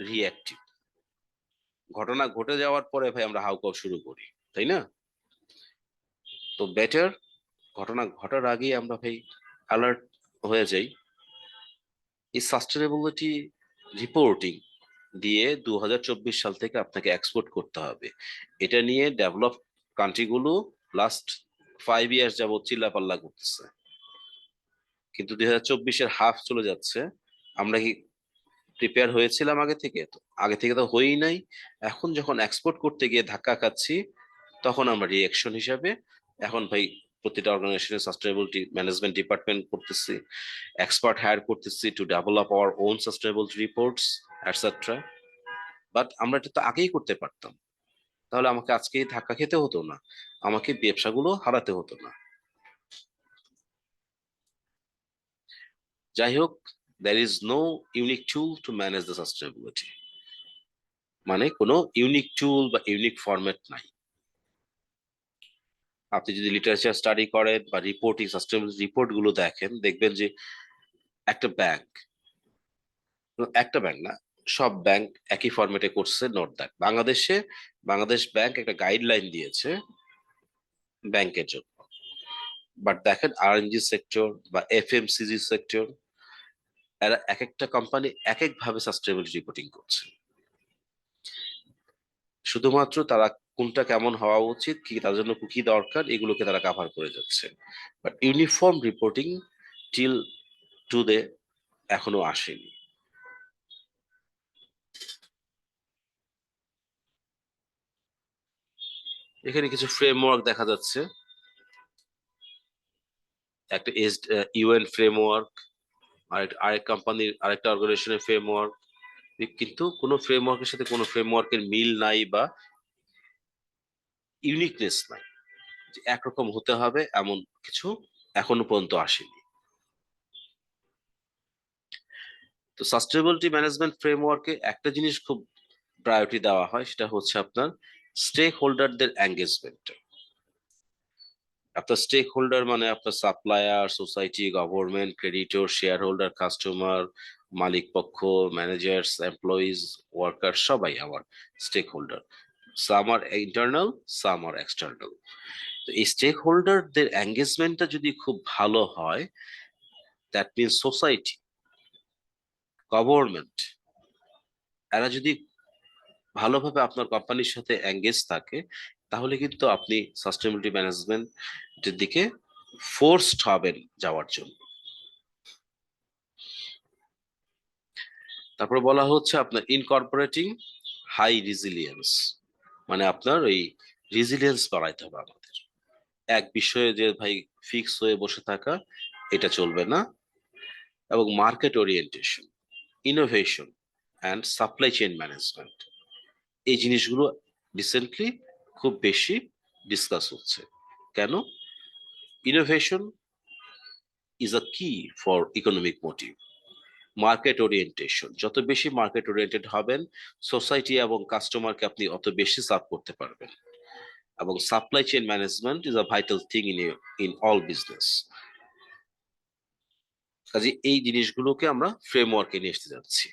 reactive. ঘটনা ঘটে যাওয়ার পরে ভাই আমরা হাউকাউ শুরু করি, তাই না? তো বেটার ঘটনা ঘটার আগেই আমরা ভাই অ্যালার্ট হয়ে যাই। এই সাস্টেনেবিলিটি রিপোর্টিং দিয়ে 2024 সাল থেকে আপনাকে এক্সপোর্ট করতে হবে। এটা নিয়ে ডেভেলপ কান্ট্রিগুলো লাস্ট 5 ইয়ার্স যাবত চিল্লাপাল্লা করতেছে, কিন্তু 2024-এর হাফ চলে যাচ্ছে। আমরা কি প্রিপেয়ার হয়েছিলাম আগে থেকে? তো আগে থেকে তো হয়েই নাই। এখন যখন এক্সপোর্ট করতে গিয়ে ধাক্কা খাচ্ছি, তখন আমরা রিঅ্যাকশন হিসাবে এখন ভাই প্রতিটা অর্গানাইজেশনের সাস্টেনেবিলিটি ম্যানেজমেন্ট ডিপার্টমেন্ট করতেছি, এক্সপার্ট হায়ার করতেছি to develop our own sustainability reports etcetera. But আমরা এটা তো আগেই করতে পারতাম, তাহলে আমাকে আজকে ধাক্কা খেতে হতো না, আমাকে ব্যবসাগুলো হারাতে হতো না। যাই হোক, there is no unique tool to manage the sustainability, মানে কোনো ইউনিক টুল বা ইউনিক ফরম্যাট নাই। আপনি যদি লিটারেচার স্টাডি করেন বা রিপোর্টিং সাস্টেনেবিলিটি রিপোর্ট গুলো দেখেন, দেখবেন যে একটা ব্যাংক না, সব ব্যাংক একই ফরম্যাটে করছে। নোট দ্যাট বাংলাদেশ ব্যাংক একটা গাইডলাইন দিয়েছে ব্যাংকের জন্য, বাট দেখেন আরএনজি সেক্টর বা এফএমসিজি সেক্টর, এরা এক একটা কোম্পানি এক এক ভাবে সাস্টেনেবিলিটি রিপোর্টিং করছে। শুধুমাত্র তারা কোনটা কেমন হওয়া উচিত, কি তার জন্য কি দরকার, এগুলোকে তারা কাভার করে যাচ্ছে। But uniform reporting till today এখনো আসেনি। এখানে কিছু ফ্রেমওয়ার্ক দেখা যাচ্ছে, একটা ইউএন ফ্রেমওয়ার্ক, আরেক কোম্পানির আরেকটা অর্গানাইজেশনের ফ্রেমওয়ার্ক, কিন্তু কোনো ফ্রেমওয়ার্কের সাথে কোনো ফ্রেমওয়ার্কের মিল নাই বা ইউনিকনেস নাই, যে একরকম হতে হবে এমন কিছু এখনো পর্যন্ত আসেনি। তো সাস্টেনেবিলিটি ম্যানেজমেন্ট ফ্রেমওয়ার্কে একটা জিনিস খুব প্রায়োরিটি দেওয়া হয়, সেটা হচ্ছে আপনার স্টেক হোল্ডারদের এঙ্গেজমেন্ট। আপনার স্টেক হোল্ডার মানে আপনার supplier, society, government, creditor, shareholder, customer, মালিক পক্ষ, ম্যানেজার্স, এমপ্লয়িজ, ওয়ার্কার, সবাই আমার stakeholder. Some are internal, some are external. তো এই স্টেক হোল্ডারদের এঙ্গেজমেন্টটা যদি খুব ভালো হয়, দ্যাট মিনস সোসাইটি, গভর্নমেন্ট, এরা যদি ভালোভাবে আপনার কোম্পানির সাথে এঙ্গেজ থাকে, তাহলে কিন্তু আপনি সাস্টেনেবিলিটি ম্যানেজমেন্টের দিকে ফোর্সড হবেন যাওয়ার জন্য। তারপর বলা হচ্ছে আপনার ইনকর্পোরেটিং হাই রেজিলিয়েন্স, মানে আপনার ওই রেজিলিয়েন্স বাড়াইতে হবে আমাদের। এক বিষয়ে যে ভাই ফিক্স হয়ে বসে থাকা, এটা চলবে না। এবং market orientation, innovation and supply chain management, এই জিনিসগুলো রিসেন্টলি খুব বেশি ডিসকাস হচ্ছে। কেন? Innovation is a key for economic motive. Market orientation, যত বেশি মার্কেট ওরিয়েন্টেড হবেন, সোসাইটি এবং কাস্টমারকে আপনি অত বেশি সার্ভ করতে পারবেন। এবং supply chain management is a vital thing in all business. কাজে এই জিনিসগুলোকে আমরা ফ্রেমওয়ার্কে নিয়ে আসতে যাচ্ছি।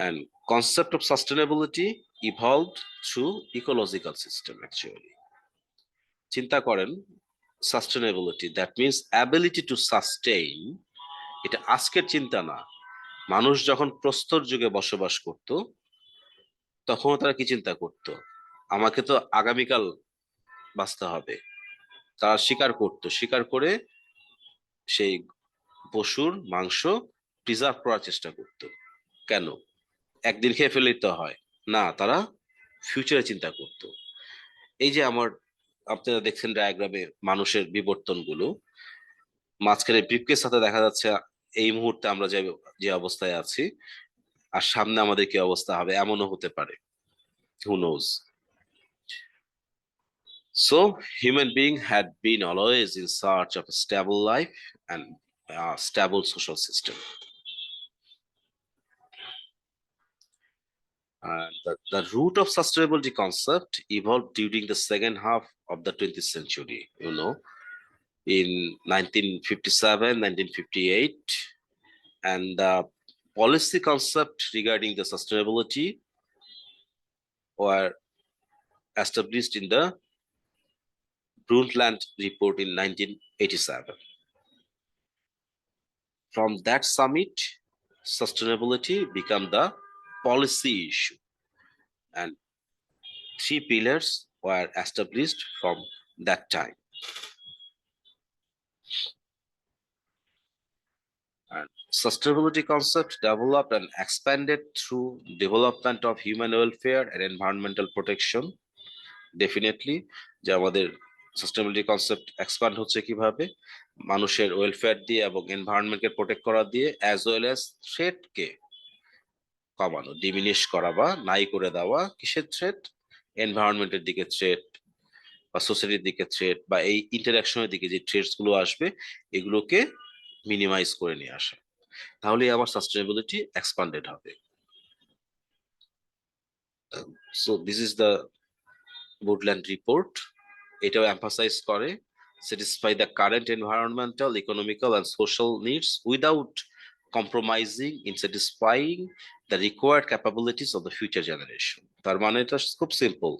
And concept of sustainability evolved through ecological system actually. চিন্তা করেন sustainability, that means ability to sustain, এটা আজকের চিন্তা না। মানুষ যখন প্রস্তর যুগে বসবাস করত তখন তারা কি চিন্তা করত, আমাকে তো আগামীকাল বাঁচতে হবে। তারা শিকার করত, শিকার করে সেই পশুর মাংস প্রিজার্ভ করার চেষ্টা করত। কেন? একদিন খেয়ে ফেলেই তো হয় না, তারা ফিউচারে চিন্তা করত। এই যে আপনারা দেখছেন ডায়াগ্রামে মানুষের বিবর্তনগুলো, মাঝখানে ব্রিফকেস সাথে দেখা যাচ্ছে এই মুহূর্তে আমরা যে অবস্থায় আছি, আর সামনে আমাদের কি অবস্থা হবে এমনও হতে পারে, who knows. So human being had been always in search of a stable life and a stable social system. And the root of sustainability concept evolved during the second half of the 20th century, in 1957, 1958, and the policy concept regarding the sustainability were established in the Brundtland report in 1987. From that summit, sustainability became the policy issue, and 3 pillars were established from that time. And sustainability concept developed and expanded through development of human welfare and environmental protection. Definitely, যে আমাদের sustainability concept expand হচ্ছে কিভাবে, মানুষের welfare দিয়ে এবং এনভায়রনমেন্টকে protect করা দিয়ে, as well as থ্রেটকে কমানো, ডিমিনিশ করা বা নাই করে দেওয়া। কিসের থ্রেট? এনভায়রনমেন্টের দিকে থ্রেট বা সোসাইটির দিকে থ্রেট বা এই ইন্টারাকশনের দিকে যে থ্রেটস গুলো আসবে এগুলোকে মিনিমাইজ করে নিয়ে আসা। তাহলে আমার সাস্টেনেবিলিটি এক্সপ্যান্ডেড হবে। So this is the Brundtland report. এটাও এমফাসাইজ করে satisfy the current environmental, economical and social needs without compromising in satisfying the required capabilities of the future generation. তার মানে এটা খুব সিম্পল,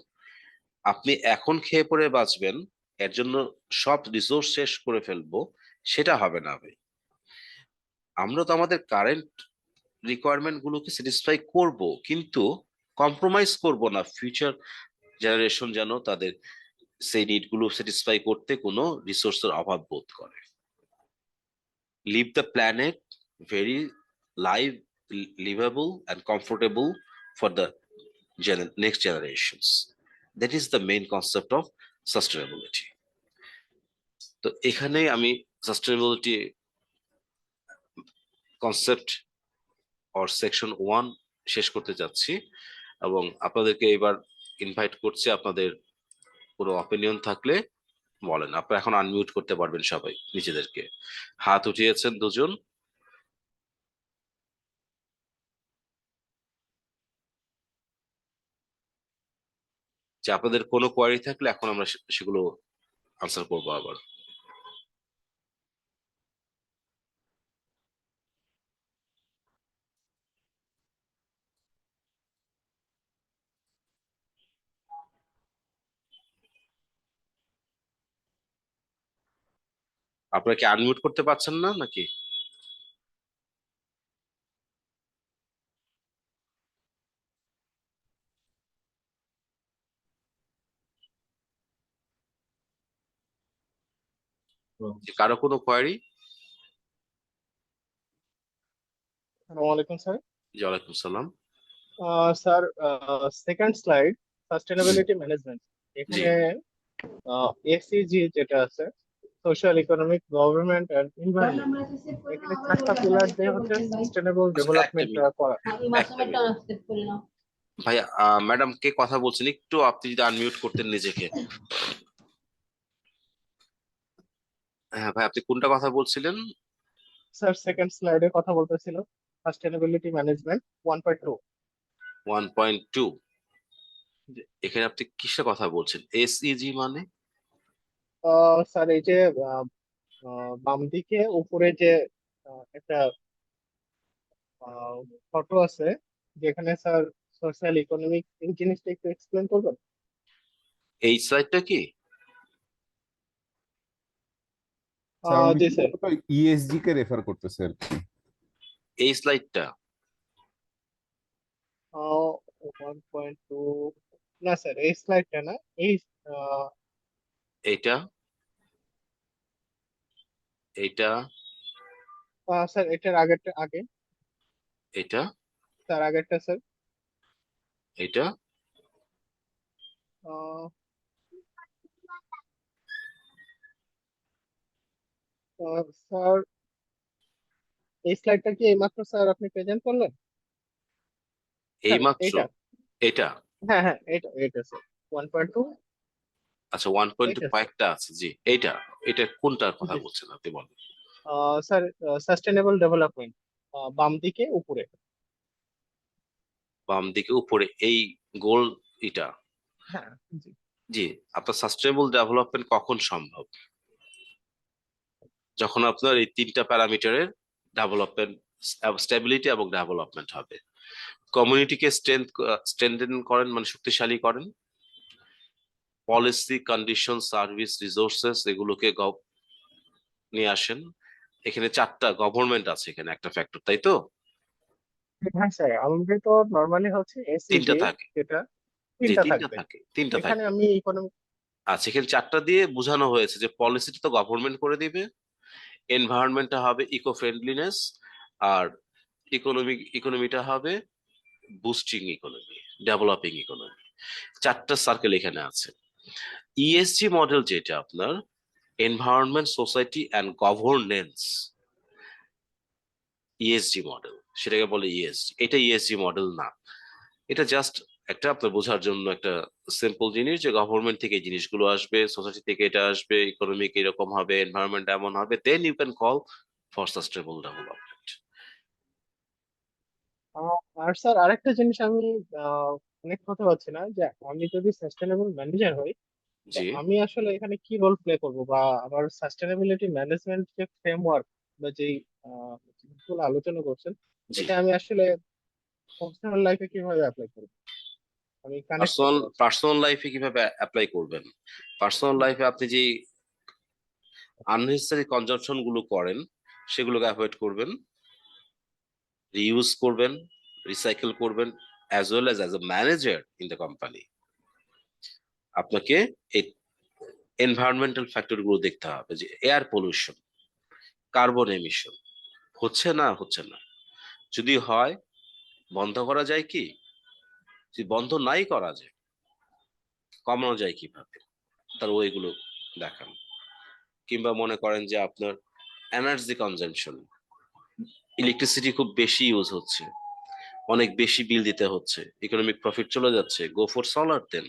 আপনি এখন খেয়ে পরে বাঁচবেন, এর জন্য সব রিসোর্স শেষ করে ফেলবো, সেটা হবে না ভাই। আমরা তো আমাদের কারেন্ট রিকোয়ারমেন্ট গুলোকে স্যাটিসফাই করব, কিন্তু কম্প্রোমাইজ করব না ফিউচার জেনারেশন যেন তাদের সেই নিড গুলো স্যাটিসফাই করতে কোনো রিসোর্সের অভাব বোধ করে। Live the planet very livable and comfortable for the next generations. That is the main concept of sustainability. তো এখানে আমি সাস্টেনেবিলিটি কনসেপ্ট অর সেকশন 1 শেষ করতে যাচ্ছি এবং আপনাদেরকে এবার ইনভাইট করছি, আপনাদের কোনো অপিনিয়ন থাকলে বলেন। আপনারা এখন আনমিউট করতে পারবেন সবাই নিজেদেরকে। হাত উঠিয়েছেন দুজন, যে আপনাদের কোনো কোয়ারি থাকলে এখন আমরা সেগুলো আনসার করবো আবার। আপনারা কি আনমিউট করতে পারছেন না নাকি? কারো কোনো কোয়ারি? আসসালামু আলাইকুম স্যার। জি ওয়ালাইকুম সালাম। Sir, second slide sustainability management, এখানে এসইজি যেটা আছে, social, economic, government and environment, এখানে 4টা পিলার দিয়ে হচ্ছে সাস্টেনেবল ডেভেলপমেন্ট করা। ভাই ম্যাডাম কে কথা বলছেন, একটু আপনি যদি আনমিউট করতেন নিজেকে। হ্যাঁ ভাই, আপনি কোনটা কথা বলছিলেন? স্যার সেকেন্ড স্লাইডে কথা বলতেছিল সাস্টেনেবিলিটি ম্যানেজমেন্ট 1.2। 1.2 জি। এখানে আপনি কিসের কথা বলছেন? এসইজি মানে? স্যার এই যে বাম দিকে উপরে যে একটা ফটো আছে, যেখানে স্যার সোশ্যাল ইকোনমিক এই জিনিসটা একটু এক্সপ্লেন করবেন? এই স্লাইডটা কি? স্যার উনি জি স্যার। ইএসজি কে রেফার করতেছে আর কি। এই স্লাইডটা? 1.2, না স্যার এই স্লাইডটা না, এই এইটা? এইটা? স্যার এটার আগেরটা আগে, এটা? তার আগেরটা স্যার। এটা? আহ, স্যার এই স্লাইডটা কি এইমাত্র স্যার আপনি প্রেজেন্ট করলেন? স্যার এইমাত্র? এইটা, এটা? হ্যাঁ হ্যাঁ এটা এটা স্যার 1.2, আচ্ছা, 1.2 এইটা স্যার। কয়েকটা আছে, জি। এইটা? এটা কোনটার কথা জি বলছেন আপনি বলেন? স্যার সাস্টেনেবল ডেভেলপমেন্ট, বাম দিকে উপরে। বাম দিকে উপরে এই গোল, এটা? হ্যাঁ জি। জি। আপনার সাস্টেনেবল ডেভেলপমেন্ট কখন সম্ভব? যখন আপনার এই তিনটা প্যারামিটারের ডেভেলপমেন্ট, স্টেবিলিটি এবং ডেভেলপমেন্ট হবে। কমিউনিটিকে স্ট্রেংথেন করেন, মানে শক্তিশালী করেন। পলিসি, কন্ডিশন, সার্ভিস, রিসোর্সেস এগুলোকে নিয়ে আসেন। এখানে চারটা গভর্নমেন্ট আছে, এখানে একটা ফ্যাক্টর, তাই তো? হ্যাঁ স্যার আমাদের তো নর্মালি হচ্ছে তিনটা এসইজি, থাকে। যেটা জি, তিনটা তিনটা থাকবে। থাকে, তিনটা এখানে থাকবে। আমি ইকোনমিক, আচ্ছা, এখানে চারটা দিয়ে বোঝানো হয়েছে যে পলিসিটা তো গভর্নমেন্ট করে দিবে, এনভায়রনমেন্টটা হবে ইকো ফ্রেন্ডলিনেস, আর ইকোনমিটা হবে বুস্টিং ইকোনমি, ডেভেলপিং ইকোনমি। চারটা সার্কেল এখানে আছে। ইএসজি মডেল যেটা আপনার environment, society and governance, ESG model, সেটাকে বলে ইএসজি। এটা ইএসজি মডেল না, এটা জাস্ট একটা আপনার বোঝার জন্য একটা সিম্পল জিনিস যে গভর্নমেন্ট থেকে এই জিনিসগুলো আসবে, সোসাইটি থেকে এটা আসবে, ইকোনমিক এরকম হবে, এনভায়রনমেন্ট এমন হবে, then you can call for sustainable development. আর স্যার আরেকটা জিনিস আমি অনেক কথা পাচ্ছি না, যে আমি যদি সাস্টেনেবল ম্যানেজার হই, তো জি, আমি আসলে এখানে কি রোল প্লে করব, বা আমার সাস্টেনেবিলিটি ম্যানেজমেন্ট যে ফ্রেমওয়ার্ক বা যেই জিনিসগুলো আলোচনা করছেন, জি। এটা আমি আসলে পার্সোনাল লাইফে কিভাবে অ্যাপ্লাই করব, আমি কানেক্ট পার্সোনাল করতে পারছি না। পার্সোনাল লাইফে কিভাবে অ্যাপ্লাই করবেন? পার্সোনাল লাইফে আপনি যে আননেসেসারি কনজাম্পশন গুলো করেন সেগুলোকে অ্যাভয়েড করবেন, রিইউজ করবেন, রিসাইকেল করবেন, as well as a manager in the company আপনাকে এই এনভায়রনমেন্টাল ফ্যাক্টর গুলো দেখতে হবে, যে এয়ার পলিউশন, কার্বন এমিশন হচ্ছে না, হচ্ছে না, যদি হয় বন্ধ করা যায় কি, যদি বন্ধ নাই করা যায় কমানো যায় কিভাবে, তার ওইগুলো দেখান। কিংবা মনে করেন যে আপনার এনার্জি কনজাম্পশন, ইলেকট্রিসিটি খুব বেশি ইউজ হচ্ছে, অনেক বেশি বিল দিতে হচ্ছে, ইকোনমিক প্রফিট চলে যাচ্ছে, গো ফর সোলার দেন।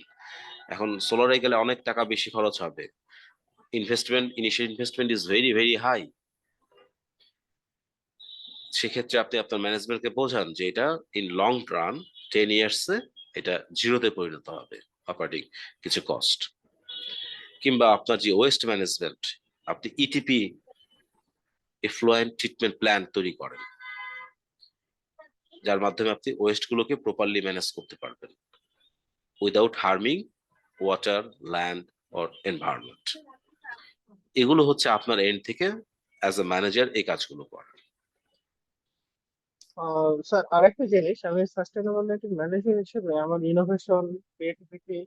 এখন সোলারে গেলে অনেক টাকা বেশি খরচ হবে, initial investment is very very high. সেক্ষেত্রে আপনি আপনার ম্যানেজমেন্টকে বোঝান যে এটা ইন লং রান 10 ইয়ার্সে এটা জিরোতে পরিণত হবে অ্যাকর্ডিং কিছু কস্ট। কিংবা আপনার যে ওয়েস্ট ম্যানেজমেন্ট, আপনি ইটিপি, এফ্লুয়েন্ট ট্রিটমেন্ট প্ল্যান তৈরি করেন, যার মাধ্যমে আপনি ওয়েস্ট গুলোকে প্রপারলি ম্যানেজ করতে পারবেন without harming water, land or environment. এগুলো হচ্ছে আপনার এন্ড থেকে অ্যাজ এ ম্যানেজার এই কাজগুলো করার। স্যার আরেকটা জিনিস, আমি সাস্টেনেবিলিটি ম্যানেজার হিসেবে আমার ইনোভেশন, ক্রিয়েটিভিটি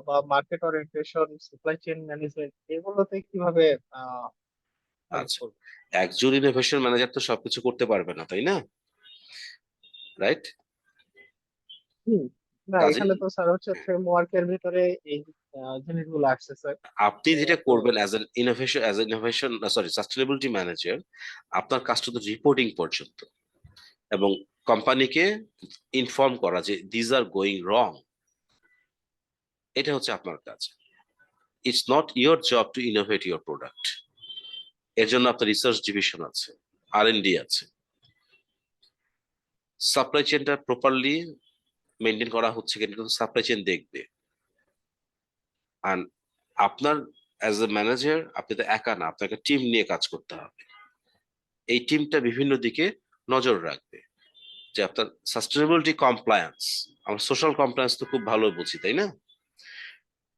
বা market orientation, supply chain management এগুলোতে কিভাবে হেল্প আচ্ছা, করবো? একজন ইনোভেশন ম্যানেজার তো সবকিছু করতে পারবে না, তাই না? রাইট? হুম। না কাজে এখানে তো স্যার হচ্ছে ফ্রেমওয়ার্কের ভিতরে এই জিনিসগুলো আসছে স্যার। আপনি যেটা তো করবেন as an innovation sorry sustainability manager, আপনার কাজটা তো রিপোর্টিং পর্যন্ত, এবং কোম্পানিকে ইনফর্ম করা যে দিজ আর গোয়িং রং, এটা হচ্ছে আপনার কাজ। It's not your job to innovate your product. এর জন্য আপনার রিসার্চ ডিভিশন আছে, R&D আছে, সাপ্লাই চেনটা প্রপারলি মেনটেন করা হচ্ছে কিনা কিন্তু সাপ্লাই চেইন দেখবে। আর আপনার অ্যাজ এ ম্যানেজার আপনি তো একা না, আপনাকে টিম নিয়ে কাজ করতে হবে। এই টিমটা বিভিন্ন দিকে নজর রাখবে যে আপনার সাস্টেনেবিলিটি কমপ্লায়েন্স, আমরা সোশ্যাল কমপ্লায়েন্স তো খুব ভালো বুঝি, তাই না?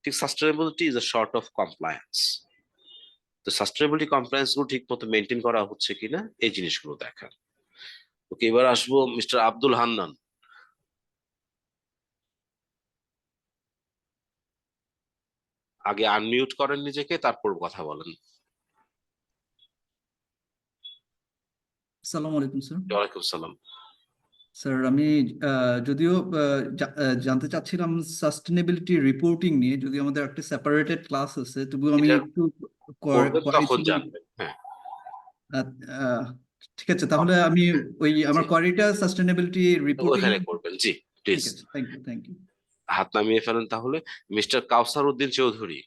ঠিক sustainability is a short of compliance. তো সাস্টেনেবিলিটি কমপ্লায়েন্স গুলো ঠিক মতো মেনটেন করা হচ্ছে কিনা এই জিনিসগুলো দেখা। ওকে, এবার আসবো মিস্টার আব্দুল হান্নান। আগে আনমিউট করেন নিজেকে, তারপর কথা বলেন। আসসালামু আলাইকুম স্যার। ওয়ালাইকুম সালাম। স্যার আমি যদিও জানতে চাচ্ছিলাম সাস্টেনেবিলিটি রিপোর্টিং নিয়ে, যদিও আমাদের একটা সেপারেটেড ক্লাস আছে, তবুও আমি এটা একটু করবেন কোয়ারি তখন ছিল। জানবেন। হ্যাঁ, আহ, ঠিক আছে, তাহলে আমি ওই আমার জি, কোয়ারিটা সাস্টেনেবিলিটি রিপোর্টিং ওখানে এর। করবেন। জি ঠিক প্লিজ আছে, থ্যাংক ইউ। হাত নামিয়ে ফেলেন তাহলে। মিস্টার কাউসার উদ্দিন চৌধুরী।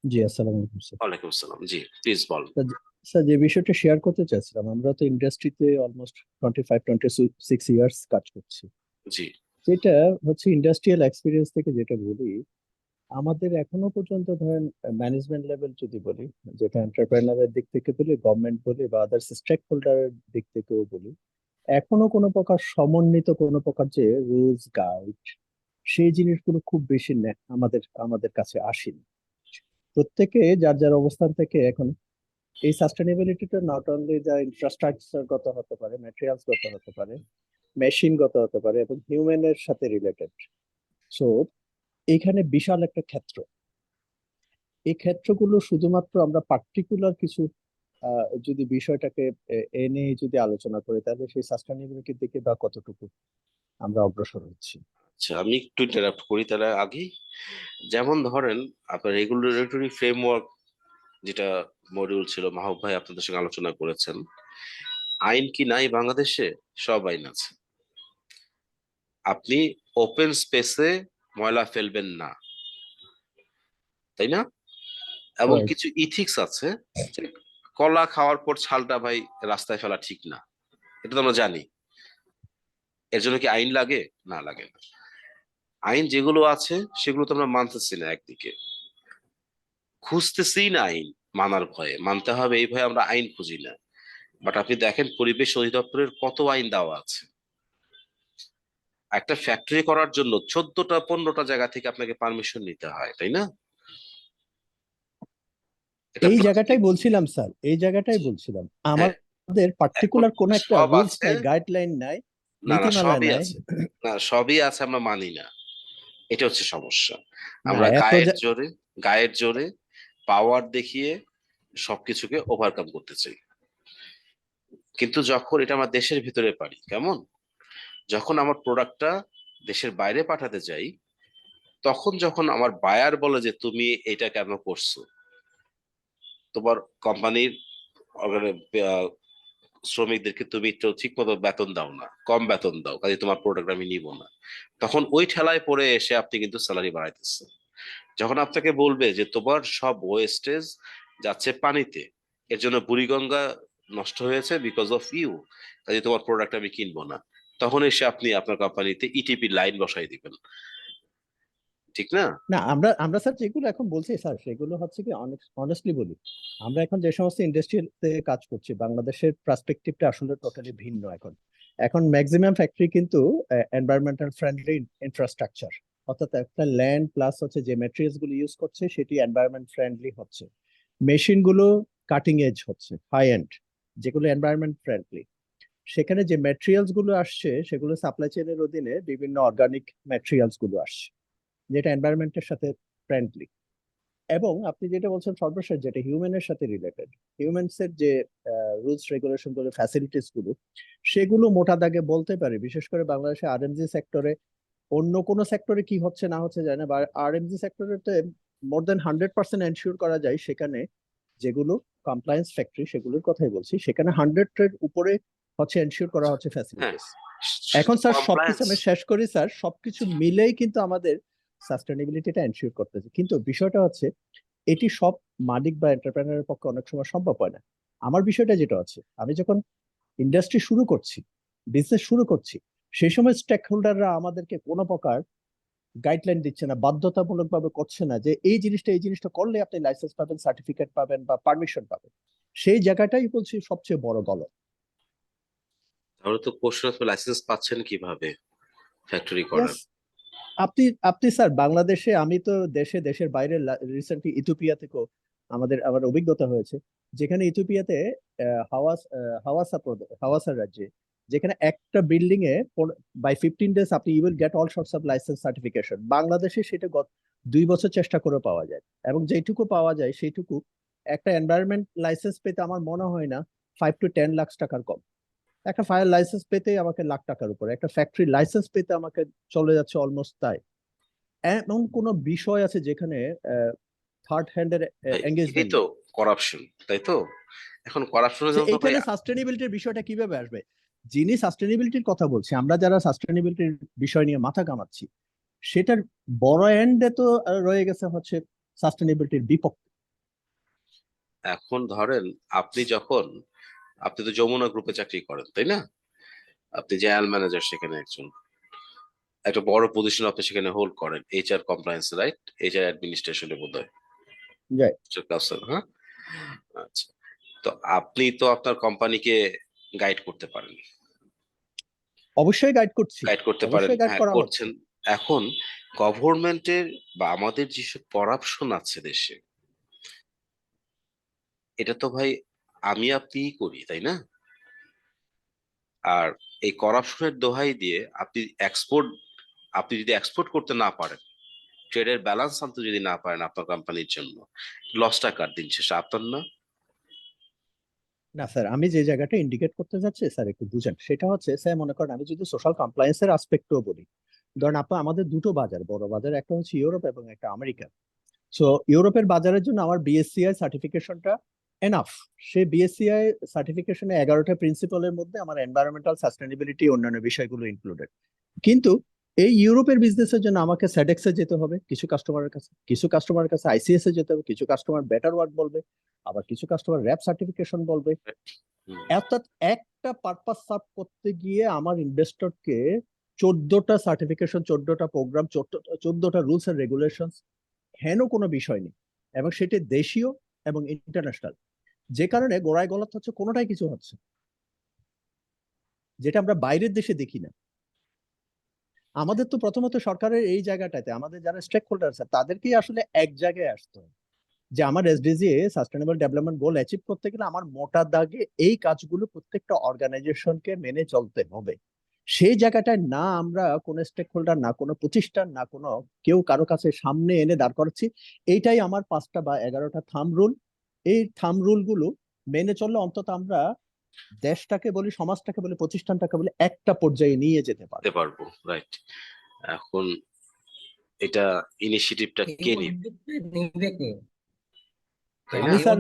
জি, আসসালামু আলাইকুম স্যার। ওয়ালাইকুম সালাম। জি প্লিজ বলেন। স্যার, যে বিষয়টা শেয়ার করতে চাচ্ছিলাম, আমরা তো ইন্ডাস্ট্রিতে অলমোস্ট 25-26 ইয়ার্স কাজ করছি। জি যেটা হচ্ছে ইন্ডাস্ট্রিয়াল এক্সপিরিয়েন্স থেকে যেটা বলি, আমাদের এখনো পর্যন্ত ধরেন ম্যানেজমেন্ট লেভেল যদি বলি, যেটা এন্টারপ্রেনারের দিক থেকে বলি, গভর্নমেন্ট বলি বা আদার্স স্টেক হোল্ডারের দিক থেকেও বলি, এখনো কোনো প্রকার সমন্বিত কোনো প্রকার যে রুলস গাইড, সেই জিনিসগুলো খুব বেশি আমাদের আমাদের কাছে আসেনি। প্রত্যেকে যার যার অবস্থান থেকে এখন এই সাস্টেনেবিলিটিটা নট অনলি যা ইনফ্রাস্ট্রাকচার গত হতে পারে, ম্যাটেরিয়ালস গত হতে পারে, মেশিন গত হতে পারে এবং হিউম্যানের সাথে রিলেটেড। সো এইখানে বিশাল একটা ক্ষেত্র। এই ক্ষেত্রগুলো শুধুমাত্র আমরা পার্টিকুলার কিছু যদি বিষয়টাকে এনে যদি আলোচনা করি, তাহলে সেই সাস্টেনেবিলিটির দিকে বা কতটুকু আমরা অগ্রসর হচ্ছি। আচ্ছা, আমি একটু ইন্টারাপ্ট করি তার আগে। যেমন ধরেন আপনার রেগুলেটরি ফ্রেমওয়ার্ক যেটা মডিউল ছিল, মাহবুব ভাই আপনাদের সঙ্গে আলোচনা করেছেন। আইন কি নাই বাংলাদেশে? সব আইন আছে। আপনি ওপেন স্পেসে ময়লা ফেলবেন না, তাই না? এবং Right. কিছু ইথিক্স আছে যে কলা খাওয়ার পর ছালটা ভাই রাস্তায় ফেলা ঠিক না, এটা তো আমরা জানি। এর জন্য কি আইন লাগে? না, লাগে না। আইন যেগুলো আছে সেগুলো তো আমরা মানতেছি না, একদিকে খুঁজতেছি না আইন মানার ভয়ে, মানতে হবে এই ভয়ে আমরা আইন খুঁজি না। বাট আপনি দেখেন পরিবেশ অধিদপ্তরের কত আইন দেওয়া আছে। একটা ফ্যাক্টরি করার জন্য 14টা-15টা জায়গা থেকে আপনাকে পারমিশন নিতে হয়, তাই না? এটা এই জায়গাটাই plastic- বলছিলাম স্যার, এই জায়গাটাই বলছিলাম, হ্যাঁ, আমাদের পার্টিকুলার কোন একটা সব রুলস আছে। নাই, গাইডলাইন নাই, না না, নীতিমালা সবই নাই। আছে। না, সবই আছে, আমরা মানি না। এটা হচ্ছে সমস্যা। না, আমরা এত গায়ের জোরে পাওয়ার দেখিয়ে সবকিছুকে ওভারকাম করতে চাই। কিন্তু যখন এটা আমরা দেশের ভিতরে পারি, কেমন? যখন আমার প্রোডাক্টটা দেশের বাইরে পাঠাতে যাই, তখন যখন আমার বায়ার বলে যে তুমি এটা কেন করছো, তোমার কোম্পানির শ্রমিকদেরকে তুমি তো ঠিক মতো বেতন দাও না, কম বেতন দাও, কাজে তোমার প্রোডাক্ট আমি নিব না, তখন ওই ঠেলায় পড়ে এসে আপনি কিন্তু স্যালারি বাড়াইতেছেন। যখন আপনাকে বলবে যে তোমার সব ওয়েস্টেজ যাচ্ছে পানিতে, এর জন্য বুড়িগঙ্গা নষ্ট হয়েছে বিকজ অফ ইউ, কাজে তোমার প্রোডাক্ট আমি কিনবো না, তখন এসে আপনি আপনার কোম্পানিতে ইটিপি লাইন বসাই দিবেন, ঠিক না? না, আমরা আমরা স্যার যেগুলো এখন বলছি স্যার, সেগুলো হচ্ছে কি, অনেক অনেস্টলি বলি, আমরা এখন যে সমস্ত ইন্ডাস্ট্রিতে কাজ করছি, বাংলাদেশের পার্সপেক্টিভটা আসলে টোটালি ভিন্ন। এখন এখন ম্যাক্সিমাম ফ্যাক্টরি কিন্তু এনভায়রনমেন্টাল ফ্রেন্ডলি ইনফ্রাস্ট্রাকচার, অর্থাৎ একটা ল্যান্ড প্লাস হচ্ছে যে ম্যাটেরিয়ালস গুলো ইউজ করছে সেটি এনভায়রনমেন্ট ফ্রেন্ডলি হচ্ছে, মেশিন গুলো কাটিং এজ হচ্ছে, হাই এন্ড, যেগুলো এনভায়রনমেন্ট ফ্রেন্ডলি। সেখানে যে ম্যাটেরিয়ালস গুলো আসছে সেগুলো সাপ্লাই চেইনের অধীনে বিভিন্ন অর্গানিক ম্যাটেরিয়ালস গুলো আসছে, যেটা এনভায়রনমেন্টের সাথে ফ্রেন্ডলি। এবং আপনি যেটা বলছেন সর্বশেষ, যেটা হিউম্যানের সাথে রিলেটেড, হিউম্যানস এর যে রুলস রেগুলেশন গুলো, ফ্যাসিলিটিস গুলো, সেগুলো মোটা দাগে বলতে পারি, বিশেষ করে বাংলাদেশে আরএমজি সেক্টরে, অন্য কোনো সেক্টরে কি হচ্ছে না হচ্ছে জানে, বা আরএমজি সেক্টরেতে মোর দেন 100% এনশিওর করা যায়, সেখানে যেগুলো কমপ্লায়েন্স ফ্যাক্টরি সেগুলোর কথাই বলছি, সেখানে 100-এর উপরে হচ্ছে এনশিওর করা হচ্ছে হ্যাঁ, ফ্যাসিলিটিস। এখন স্যার সবকিছু আমি কমপ্লায়েন্স। শেষ করি স্যার, সবকিছু মিলেই কিন্তু আমাদের সাস্টেনেবিলিটিটা এনশিওর করতেছে, কিন্তু বিষয়টা হচ্ছে এটি সব মালিক বা এন্টারপ্রেনারের পক্ষে অনেক সময় সম্ভব হয় না। আমার বিষয়টা যেটা আছে, আমি যখন ইন্ডাস্ট্রি শুরু করছি, বিজনেস শুরু করছি, সেই সময় স্টেক হোল্ডাররা আমাদেরকে কোনো প্রকার গাইডলাইন দিচ্ছে না, বাধ্যতামূলক ভাবে করছে না যে এই জিনিসটা করলে আপনি লাইসেন্স পাবেন, সার্টিফিকেট পাবেন বা পারমিশন পাবেন। সেই জায়গাটাই বলছি সবচেয়ে বড় গলদ। তাহলে তো কোশ্চেন আপনি লাইসেন্স পাচ্ছেন কিভাবে ফ্যাক্টরি করার? Yes, আপনি আপনি স্যার বাংলাদেশে, আমি তো দেশের বাইরে রিসেন্টলি ইথিওপিয়া থেকেও আমার অভিজ্ঞতা হয়েছে, যেখানে ইথিওপিয়াতে হাওয়াসা রাজ্যে, যেখানে একটা বিল্ডিং এ বাই 15 days আপনি you will get all sorts of license certification. বাংলাদেশে সেটা 2 বছর চেষ্টা করে পাওয়া যায়, এবং যেটুকু পাওয়া যায় সেইটুকু একটা এনভায়রনমেন্ট লাইসেন্স পেতে আমার মনে হয় না 5 to 10 লাখ টাকার কম। একটা ফায়ার লাইসেন্স পেতে আমাকে লাখ টাকার উপরে, একটা ফ্যাক্টরি লাইসেন্স পেতে আমাকে চলে যাচ্ছে অলমোস্ট তাই। এমন কোন বিষয় আছে যেখানে থার্ড হ্যান্ডের এই এঙ্গেজমেন্ট তো করাপশন, তাই তো? এখন করাপশনের জন্য তো ভাই এইখানে সাস্টেনেবিলিটির বিষয়টা কিভাবে আসবে? যিনি সাস্টেনেবিলিটির কথা বলছি, আমরা যারা সাস্টেনেবিলিটির বিষয় নিয়ে মাথা কামাচ্ছি, সেটার বড় এন্ডে তো রয়ে গেছে হচ্ছে সাস্টেনেবিলিটির বিপক্ষে। এখন ধরেন আপনি তো যমুনা গ্রুপে চাকরি করেন, তাই না? আপনি জেনারেল ম্যানেজার সেখানে, একটা বড় পজিশন আপনি সেখানে হোল্ড করেন, এইচআর কমপ্লায়েন্স, রাইট? এইচআর অ্যাডমিনিস্ট্রেশনে বোধহয়, Right. হ্যাঁ। আচ্ছা, তো আপনি তো আপনার কোম্পানিকে গাইড করতে পারেন, অবশ্যই গাইড করছি, গাইড করতে পারেন, অবশ্যই গাইড হ্যাঁ করা হচ্ছে। করছেন। এখন গভর্নমেন্টের বা আমাদের যেসব করাপশন আছে দেশে, এটা তো ভাই আমি আপনিই করি, তাই না? আর এই করাপশনের দোহাই দিয়ে আপনি যদি এক্সপোর্ট করতে না পারেন, ট্রেডের ব্যালেন্স আনতে যদি না পারেন আপনার কোম্পানির জন্য, লসটা কার? দিন শেষে আপনার না? না স্যার, আমি যে জায়গাটা ইন্ডিকেট করতে যাচ্ছি স্যার একটু বুঝেন, সেটা হচ্ছে স্যার মনে করেন আমি যদি সোশ্যাল কমপ্লায়েন্সের আসপেক্টও বলি, ধরেন আমাদের দুটো বাজার, বড় বাজার, একটা হচ্ছে ইউরোপ এবং একটা আমেরিকা। সো ইউরোপের বাজারের জন্য আমার বিএসসিআই সার্টিফিকেশনটা এনাফ। সেই বিএসসিআই সার্টিফিকেশনে 11টা প্রিন্সিপালের মধ্যে আমার এনভায়রনমেন্টাল সাস্টেনেবিলিটি অন্যান্য বিষয়গুলো ইনক্লুডেড। কিন্তু এই ইউরোপের বিজনেসের জন্য আমাকে সেডেক্সে যেতে হবে কিছু কাস্টমারের কাছে আইসিএস এ যেতে হবে, কিছু কাস্টমার বেটার ওয়ার্ক বলবে, আবার কিছু কাস্টমার র্যাপ সার্টিফিকেশন বলবে। অর্থাৎ একটা পারপাস সার্ভ করতে গিয়ে আমার ইনভেস্টরকে 14টা সার্টিফিকেশন, 14টা প্রোগ্রাম, 14টা রুলস এন্ড রেগুলেশন, হেন কোনো বিষয় নেই, এবং সেটি দেশীয় এবং ইন্টারন্যাশনাল। যে কারণে গোড়ায় গলাত হচ্ছে, কোনোটাই কিছু হচ্ছে, যেটা আমরা বাইরের দেশে দেখি না। আমাদের তো প্রথমত সরকারের এই জায়গাটাতে আমাদের যারা স্টেক হোল্ডার আছে তাদেরকেই আসলে এক জায়গায় আসতে হবে, যে আমার SDG sustainable development goal achieve করতে গেলে আমার মোটা দাগে এই কাজগুলো প্রত্যেকটা অর্গানাইজেশনকে মেনে চলতে হবে। সেই জায়গাটায় না আমরা কোনো স্টেক হোল্ডার, না কোনো প্রতিষ্ঠান, না কোনো কেউ কারো কাছে সামনে এনে দাঁড় করাচ্ছি। এইটাই আমার 5টা বা 11টা থাম রুল। এই থাম রুল গুলো মেনে চললে অন্তত আমরা দেশটাকে বলি, সমাজটাকে বলি, প্রতিষ্ঠানটাকে বলি একটা পর্যায়ে নিয়ে যেতে পারবো, রাইট? এখন এটা ইনিশিয়েটিভটা কে নিবে? আমি স্যার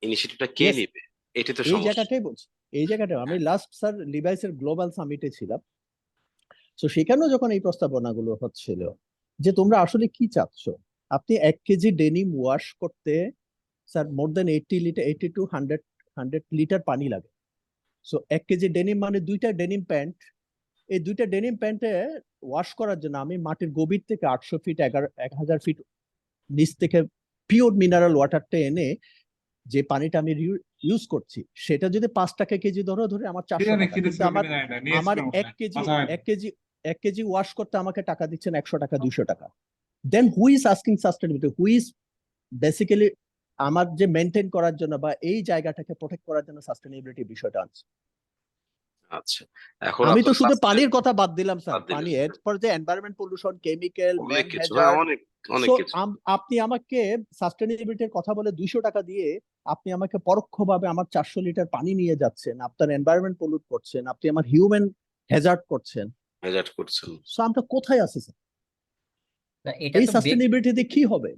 ইনিশিয়েটিভটা কে Yes, নিবে? এটা তো এই সমস্যা। জায়গাটাই বলছি, এই জায়গাটা আমি লাস্ট স্যার লিভাইসের গ্লোবাল সামিটে ছিলাম। তো সেখানেও যখন এই প্রস্তাবনাগুলো হচ্ছিল যে তোমরা আসলে কি চাচ্ছ, আপনি 1 কেজি ডেনিম ওয়াশ করতে sir more than 80 litre, 80 to 100 litre পানি লাগে। সো 1 কেজি ডেনিম মানে 2টা ডেনিম প্যান্ট। এই 2টা ডেনিম প্যান্টে ওয়াশ করার জন্য আমি মাটির গভীর থেকে 800 ফিট, 1000 ফিট নিচ থেকে পিওর মিনারেল ওয়াটারটা এনে যে পানিটা আমি ইউজ করছি, সেটা যদি 5 টাকা কেজি ধরে আমার 400 টাকা, কিন্তু আমার 1 কেজি ওয়াশ করতে আমাকে টাকা দিচ্ছেন 100 টাকা, 200 টাকা। Then who is asking sustainability, who is basically আমার যে মেনটেন করার জন্য বা এই জায়গাটাকে প্রোটেক্ট করার জন্য সাস্টেনেবিলিটি বিষয়টা আনছে। আচ্ছা, এখন আমি তো আপনার শুধু sustainable- পানির কথা বাদ দিলাম স্যার, বাদ দিলেন। পানি এরপর যে এনভায়রনমেন্ট পলিউশন, কেমিক্যাল, অনেক কিছু, হ্যাজার্ড। অনেক So, কিছু। আপনি আমাকে সাস্টেনেবিলিটির কথা বলে 200 টাকা দিয়ে আপনি আমাকে পরোক্ষভাবে আমার 400 লিটার পানি নিয়ে যাচ্ছেন, আপনার এনভায়রনমেন্ট পলিউট করছেন, আপনি আমার হিউম্যান হ্যাজার্ড করছেন। সো আমরা কোথায় আছি স্যার? এই সাস্টেনেবিলিটিতে কি হবে?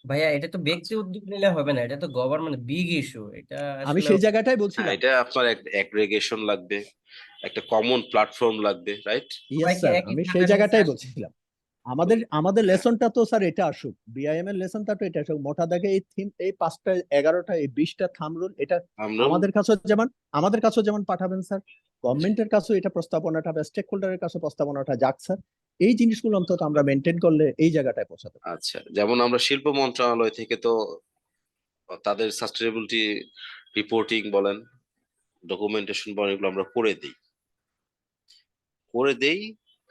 ভাইয়া এটা তো ব্যক্তি উদ্যোগ নিলে হবে না, এটা তো গভর্নমেন্ট বিগ ইস্যু। এটা আমি আসলে সেই জায়গাটাই বলছিলাম। এটা আপনার অ্যাগ্রিগেশন লাগবে, একটা কমন প্ল্যাটফর্ম লাগবে, রাইট? ইয়েস স্যার, আমি সেই জায়গাটাই বলছিলাম। আমাদের লেসনটা তো স্যার এটা আসুক, বিআইএম এর লেসনটা তো এটা আসুক, মোটা দাগে এই থিম, এই 5টা 11টা এই 20টা থাম রুল, এটা আমরা আমাদের কাছেও যেমন পাঠাবেন স্যার, গভর্নমেন্টের কাছেও এটা প্রস্তাবনাটা বা স্টেক হোল্ডারের কাছে প্রস্তাবনাটা যাক স্যার। এই জিনিসগুলো অন্তত আমরা মেনটেন করলে এই জায়গাটায় পৌঁছাতে পারবো। আচ্ছা, যেমন আমরা শিল্প মন্ত্রণালয় থেকে তো তাদের সাস্টেনেবিলিটি রিপোর্টিং বলেন, ডকুমেন্টেশন বলেন, এগুলো আমরা করে দেই,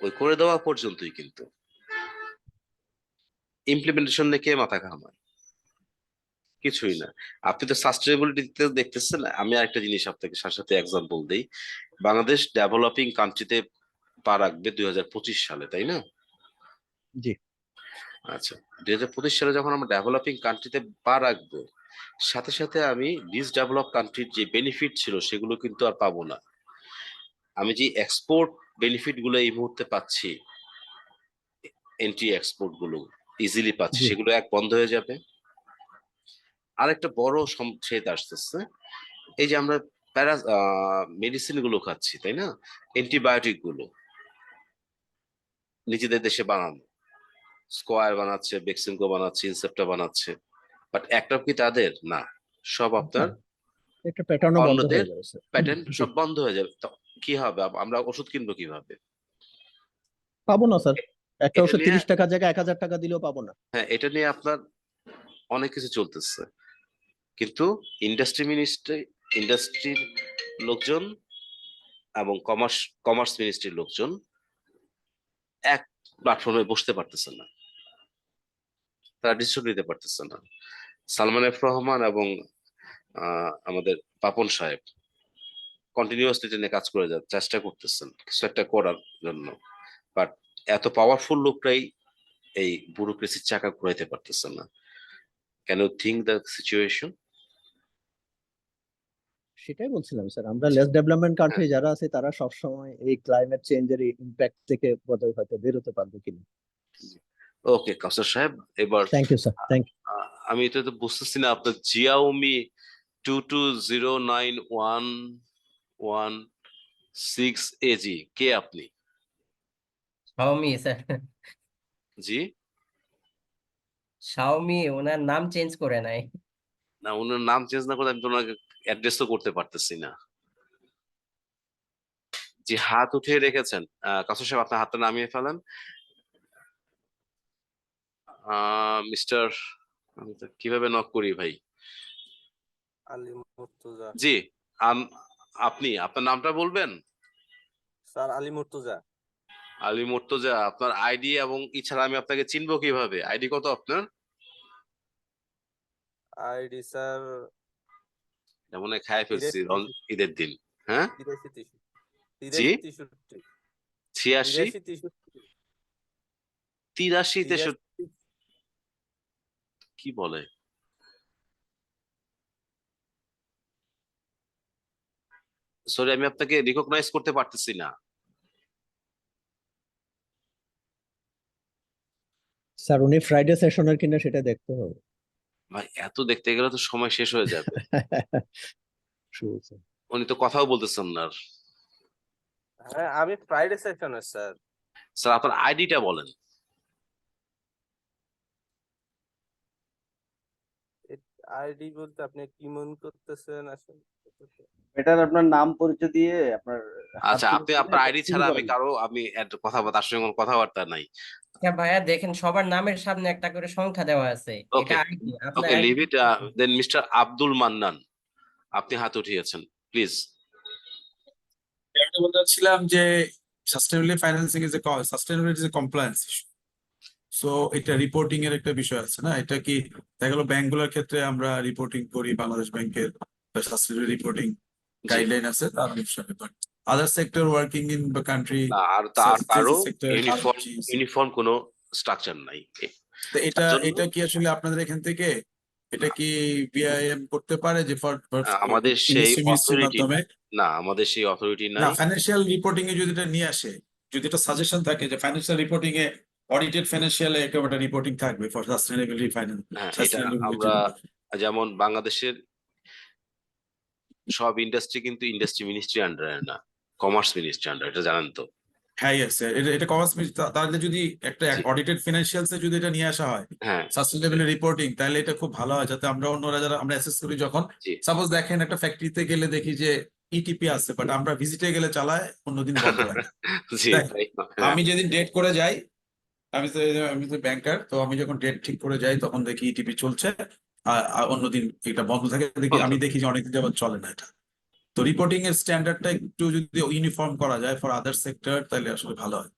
ওই করে দেওয়া পর্যন্তই, কিন্তু ইমপ্লিমেন্টেশন নিয়ে কে মাথা ঘামায়? কিছুই না। আপনি তো সাস্টেনেবিলিটিতে দেখতেছেন। আমি আরেকটা জিনিস আপনাকে সাথে সাথে এক্সাম্পল দিই। বাংলাদেশ ডেভেলপিং কান্ট্রিতে পা রাখবে 2025 সালে, তাই না? জি। আচ্ছা, 2025 সালে যখন আমরা ডেভেলপিং কান্ট্রিতে পা রাখবো, সাথে সাথে আমি ডিসডেভেলপ কান্ট্রির যে বেনিফিট ছিল সেগুলো কিন্তু আর পাবো না। আমি যে এক্সপোর্ট বেনিফিট গুলো এই মুহূর্তে পাচ্ছি, এন্ট্রি এক্সপোর্ট গুলো ইজিলি পাচ্ছি, জি। সেগুলো বন্ধ হয়ে যাবে। আরেকটা বড় সংক্ষেপ আসতেছে, এই যে আমরা মেডিসিন গুলো খাচ্ছি, তাই না? অ্যান্টিবায়োটিক গুলো নিজেদের দেশে বানানো, স্কোয়ার বানাচ্ছে, বেক্সিমকো বানাচ্ছে, ইনসেপ্টা বানাচ্ছে, বাট একটাও কি তাদের? না, সব আপনার একটা প্যাটার্নও বন্ধ অন্যদের হয়ে যাবে স্যার। প্যাটেন্ট জি। সব বন্ধ হয়ে যাবে। তো কি হবে? আমরা ওষুধ কিনবো কিভাবে? পাবো না স্যার, একটা এটা ওষুধ নিয়ে 30 টাকার জায়গায় 1000 টাকা দিলেও পাবো না। হ্যাঁ, এটা নিয়ে আপনার অনেক কিছু চলতেছে, কিন্তু ইন্ডাস্ট্রির লোকজন এবং কমার্স মিনিস্ট্রির লোকজন এক প্ল্যাটফর্মে বসতে পারতেছে না, তারা ডিসিশন নিতে পারতেছে না। সালমান এফ রহমান এবং আমাদের পাপন সাহেব কন্টিনিউয়াসলি এটা নিয়ে কাজ করে চেষ্টা করতেছেন কিছু একটা করার জন্য, বাট এত পাওয়ারফুল লোকরাই এই ব্যুরোক্রেসির চাকা ঘুরাইতে পারতেছে না। Can you think the situation? সেটাই বলছিলাম স্যার, আমরা লেস ডেভেলপমেন্ট কান্ট্রি যারা আছে তারা সবসময় এই ক্লাইমেট চেঞ্জের ইম্প্যাক্ট থেকে বোধহয় হয়তো বেরোতে পারবে কিনা। ওকে কাউসার সাহেব, এবার thank you sir, thank you. আমি এটা তো বুঝতেছি না, আপনার জিয়াওমি 22091116 AG কে আপনি? শাওমি স্যার, জি শাওমি ওনার নাম চেঞ্জ করে নাই। না, ওনার নাম চেঞ্জ না করে আমি তো ওনাকে অ্যাড্রেস তো করতে পারতেছি না। জি, হাত উঠিয়ে রেখেছেন। কাউসার সাহেব, আপনার হাতটা নামিয়ে ফেলেন। মিস্টার, আমি তো কিভাবে নক করি ভাই? আলী মুর্তজা জি, আপনি আপনার নামটা বলবেন? স্যার, আলী মুর্তজা। আলী মুর্তজা, আপনার আইডি এবং এছাড়া আমি আপনাকে চিনবো কিভাবে? আইডি কত আপনার? আইডি স্যার যেমন খায় ফেলছি 83 ঈদের দিন। হ্যাঁ 83 জি 63 86 83 63 83 কি বলে? সরি, আমি আপনাকে রিকগনাইজ করতে পারতেছি না। স্যার উনি ফ্রাইডে সেশনের কিনা সেটা দেখতে হবে। ভাই, এত দেখতে গেলে তো সময় শেষ হয়ে যাবে। Sure, sir. উনি তো কথাও বলতেছেন না। হ্যাঁ, আমি ফ্রাইডে সেশনে স্যার। স্যার, আপনার আইডিটা বলেন। আইডি বলতে আপনি কি মনে করতেছেন আসলে? এটার আপনার নাম পরিচয় দিয়ে আপনার আচ্ছা, আপনি আপনার আইডি ছাড়া আমি তার সঙ্গে কোনো কথাবার্তা নাই। হ্যাঁ ভাইয়া, দেখেন সবার নামের সামনে একটা করে সংখ্যা দেওয়া আছে, এটা ওকে আইডি। আপনার ওকে, লিভ আইডি ইট। দেন মিস্টার আব্দুল মান্নান, আপনি হাত উঠিয়েছেন, প্লিজ। আমি বলতে চাচ্ছিলাম যে sustainable financing is sustainability is a compliance issue. So এটা রিপোর্টিং এর একটা বিষয় আছে না? এটা কি দেখা গেলো ব্যাংকগুলোর ক্ষেত্রে আমরা রিপোর্টিং করি, বাংলাদেশ ব্যাংকের সাস্টেনেবল রিপোর্টিং গাইডলাইন আছে তার বিষয়ে, but other sector working in the country না, আর তারও সেক্টর ইউনিফর্ম কোনো স্ট্রাকচার নাই। এটা কি আসলে আপনাদের এখান থেকে এটা কি বিআইএম করতে পারে যে আমাদের সেই মিনিস্ট্রির অথরিটি মাধ্যমে? না, আমাদের সেই অথরিটি না, নাই। ফাইন্যান্সিয়াল রিপোর্টিং এ যদি এটা নিয়ে আসে, যদি এটা সাজেশন থাকে যে ফাইন্যান্সিয়াল রিপোর্টিং এ অডিটেড ফাইন্যান্সিয়াল একটা রিপোর্টিং থাকবে ফর সাস্টেনেবিলিটি ফাইন্যান্স। হ্যাঁ, এটা আমরা যেমন বাংলাদেশের সব ইন্ডাস্ট্রি কিন্তু ইন্ডাস্ট্রি মিনিস্ট্রি আন্ডারে না, কমার্স মিনিস্ট্রি আন্ডার, এটা জানেন তো? হ্যাঁ yes, এটা কমার্স তাহলে যদি একটা জি। অডিটেড ফিনান্সিয়ালস এ যদি এটা নিয়ে আসা হয় হ্যাঁ সাস্টেনেবল রিপোর্টিং, তাহলে এটা খুব ভালো হয়, যাতে আমরা অন্যরা যারা আমরা অ্যাসেস করি যখন জি সাপোজ দেখেন একটা ফ্যাক্টরিতে গেলে দেখি যে ইটিপি আছে, বাট আমরা ভিজিটে গেলে চালায় অন্যদিন বন্ধ রাখি। জি দেখ, তাই হ্যাঁ আমি যেদিন ডেট করে যাই, আমি তো ব্যাংকার, তো আমি যখন ডেট ঠিক করে যাই তখন দেখি ইটিপি চলছে, আর অন্যদিন এটা বন্ধ থাকে, আমি দেখি যে অনেকদিন যাবত চলে না এটা। তো রিপোর্টিং এর স্ট্যান্ডার্ডটা একটু যদি ইউনিফর্ম করা যায় ফর আদার সেক্টর তাহলে আসলে ভালো হয়।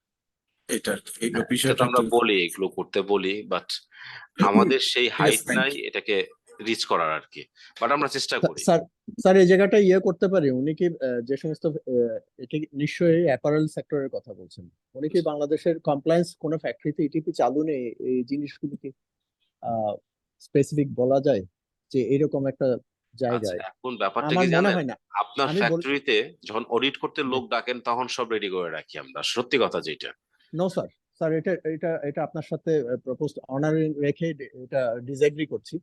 এটা আর কি, এই এটা তো বিষয়টা আমরা একটু বলি, এগুলো করতে বলি, বাট আমাদের সেই ঠিক আছে, হাইট thank নাই you. এটাকে রিচ করার আর কি, বাট আমরা চেষ্টা করি। স্যার স্যার এই জায়গাটা ইয়ে করতে পারি, উনি কি যে সমস্ত এটি নিশ্চয়ই অ্যাপারেল সেক্টরের কথা বলছেন, উনি কি বাংলাদেশের কমপ্লায়েন্স কোনো ফ্যাক্টরিতে ইটিপি চালু নেই, এই জিনিসগুলো কি স্পেসিফিক বলা যায় যে এরকম একটা আচ্ছা জায়গায়? এখন ব্যাপারটা আমার কি মনে জানেন, হয় না। আপনার আমি ফ্যাক্টরিতে যখন অডিট করতে লোক ডাকেন তখন সব রেডি করে রাখি আমরা, সত্যি কথা যেটা। নো স্যার, স্যার এটা এটা এটা আপনার সাথে প্রপোজ অনার রেখে এটা ডিসএগ্রি করছি।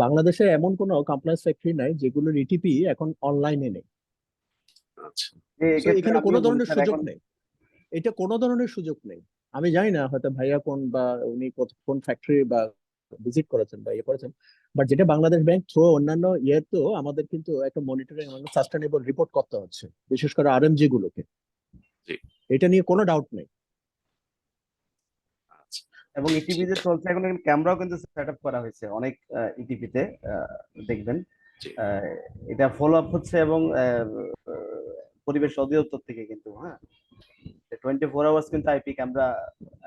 বাংলাদেশে এমন কোনো কমপ্লায়েন্স ফ্যাক্টরি নাই যেগুলোর ইটিপি এখন অনলাইনে নেই। আচ্ছা So এক্ষেত্রে এখানে কোনো আমিও বলি ধরনের স্যার, সুযোগ এখন নেই, এটা কোনো ধরনের সুযোগ নেই। আমি জানি না হয়তো ভাইয়া কোন বা উনি কোন ফ্যাক্টরি বা ভিজিট করেছেন বা ইয়ে করেছেন, বাট যেটা বাংলাদেশ ব্যাংক থ্রু অন্যান্য তো আমাদের কিন্তু একটা মনিটরিং এবং সাস্টেনেবল রিপোর্ট করতে হচ্ছে, বিশেষ করে আরএমজি গুলোকে। জি এটা নিয়ে কোনো ডাউট নেই। আচ্ছা এবং ইটিপি যে চলছে এখন ক্যামেরাও কিন্তু সেট আপ করা হয়েছে অনেক ইটিপিতে, দেখবেন জি এটা ফলো আপ হচ্ছে, এবং পরিবেশ অধিদপ্তর থেকে কিন্তু, হ্যাঁ 24 আওয়ার্স কিন্তু আইপি ক্যামেরা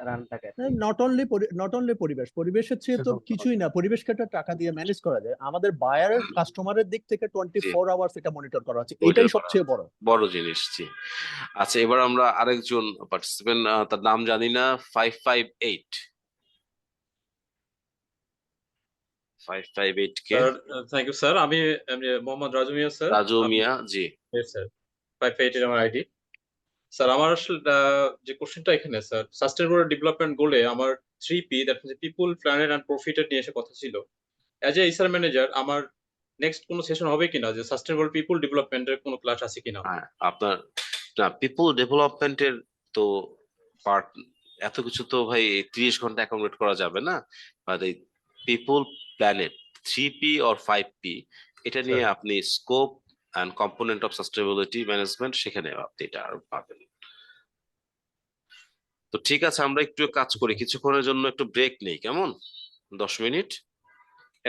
রান থাকে। নট অনলি পরিবেশের চেয়ে তো কিছুই না, পরিবেশকে একটা টাকা দিয়ে ম্যানেজ করা যায়, আমাদের বায়ারের কাস্টমারের দিক থেকে 24 আওয়ার্স এটা মনিটর করা হচ্ছে, ওইটা এটাই করা সবচেয়ে বড়। বড় জিনিস। জি আচ্ছা এবার আমরা আরেকজন পার্টিসিপেন্ট, তার নাম জানি না, 558 কে স্যার থ্যাংক ইউ স্যার। আমি মোহাম্মদ রাজু মিয়া স্যার। রাজু মিয়া। জি স্যার 558 এর আমার আইডি। স্যার আমার আসলে যে কোশ্চেনটা এখানে স্যার, সাস্টেনেবল ডেভেলপমেন্ট গোলে আমার 3P, that means people, planet and profited নিয়ে এসে কথা ছিল। অ্যাজ এ এইচআর ম্যানেজার আমার নেক্সট কোনো সেশন হবে কিনা যে সাস্টেনেবল পিপল ডেভেলপমেন্টের কোনো ক্লাস আছে কিনা? হ্যাঁ আপনার পিপল ডেভেলপমেন্টের তো পার্ট, এত কিছু তো ভাই 30 ঘন্টা অ্যাকোমোডেট করা যাবে না, বাট এই people planet 3P or 5P এটা নিয়ে আপনি scope and component of sustainability management, সেখানে আপনি এটা আর পাবেন। তো ঠিক আছে আমরা একটু কাজ করি, কিছুক্ষণের জন্য একটু ব্রেক নেই, কেমন? 10 মিনিট,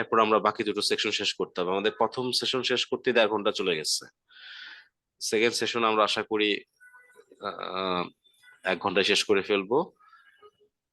এরপর আমরা বাকি দুটো সেকশন শেষ করতে হবে। আমাদের প্রথম সেশন শেষ করতে 1.5 ঘন্টা চলে গেছে, সেকেন্ড সেশন আমরা আশা করি 1 ঘন্টায় শেষ করে ফেলবো।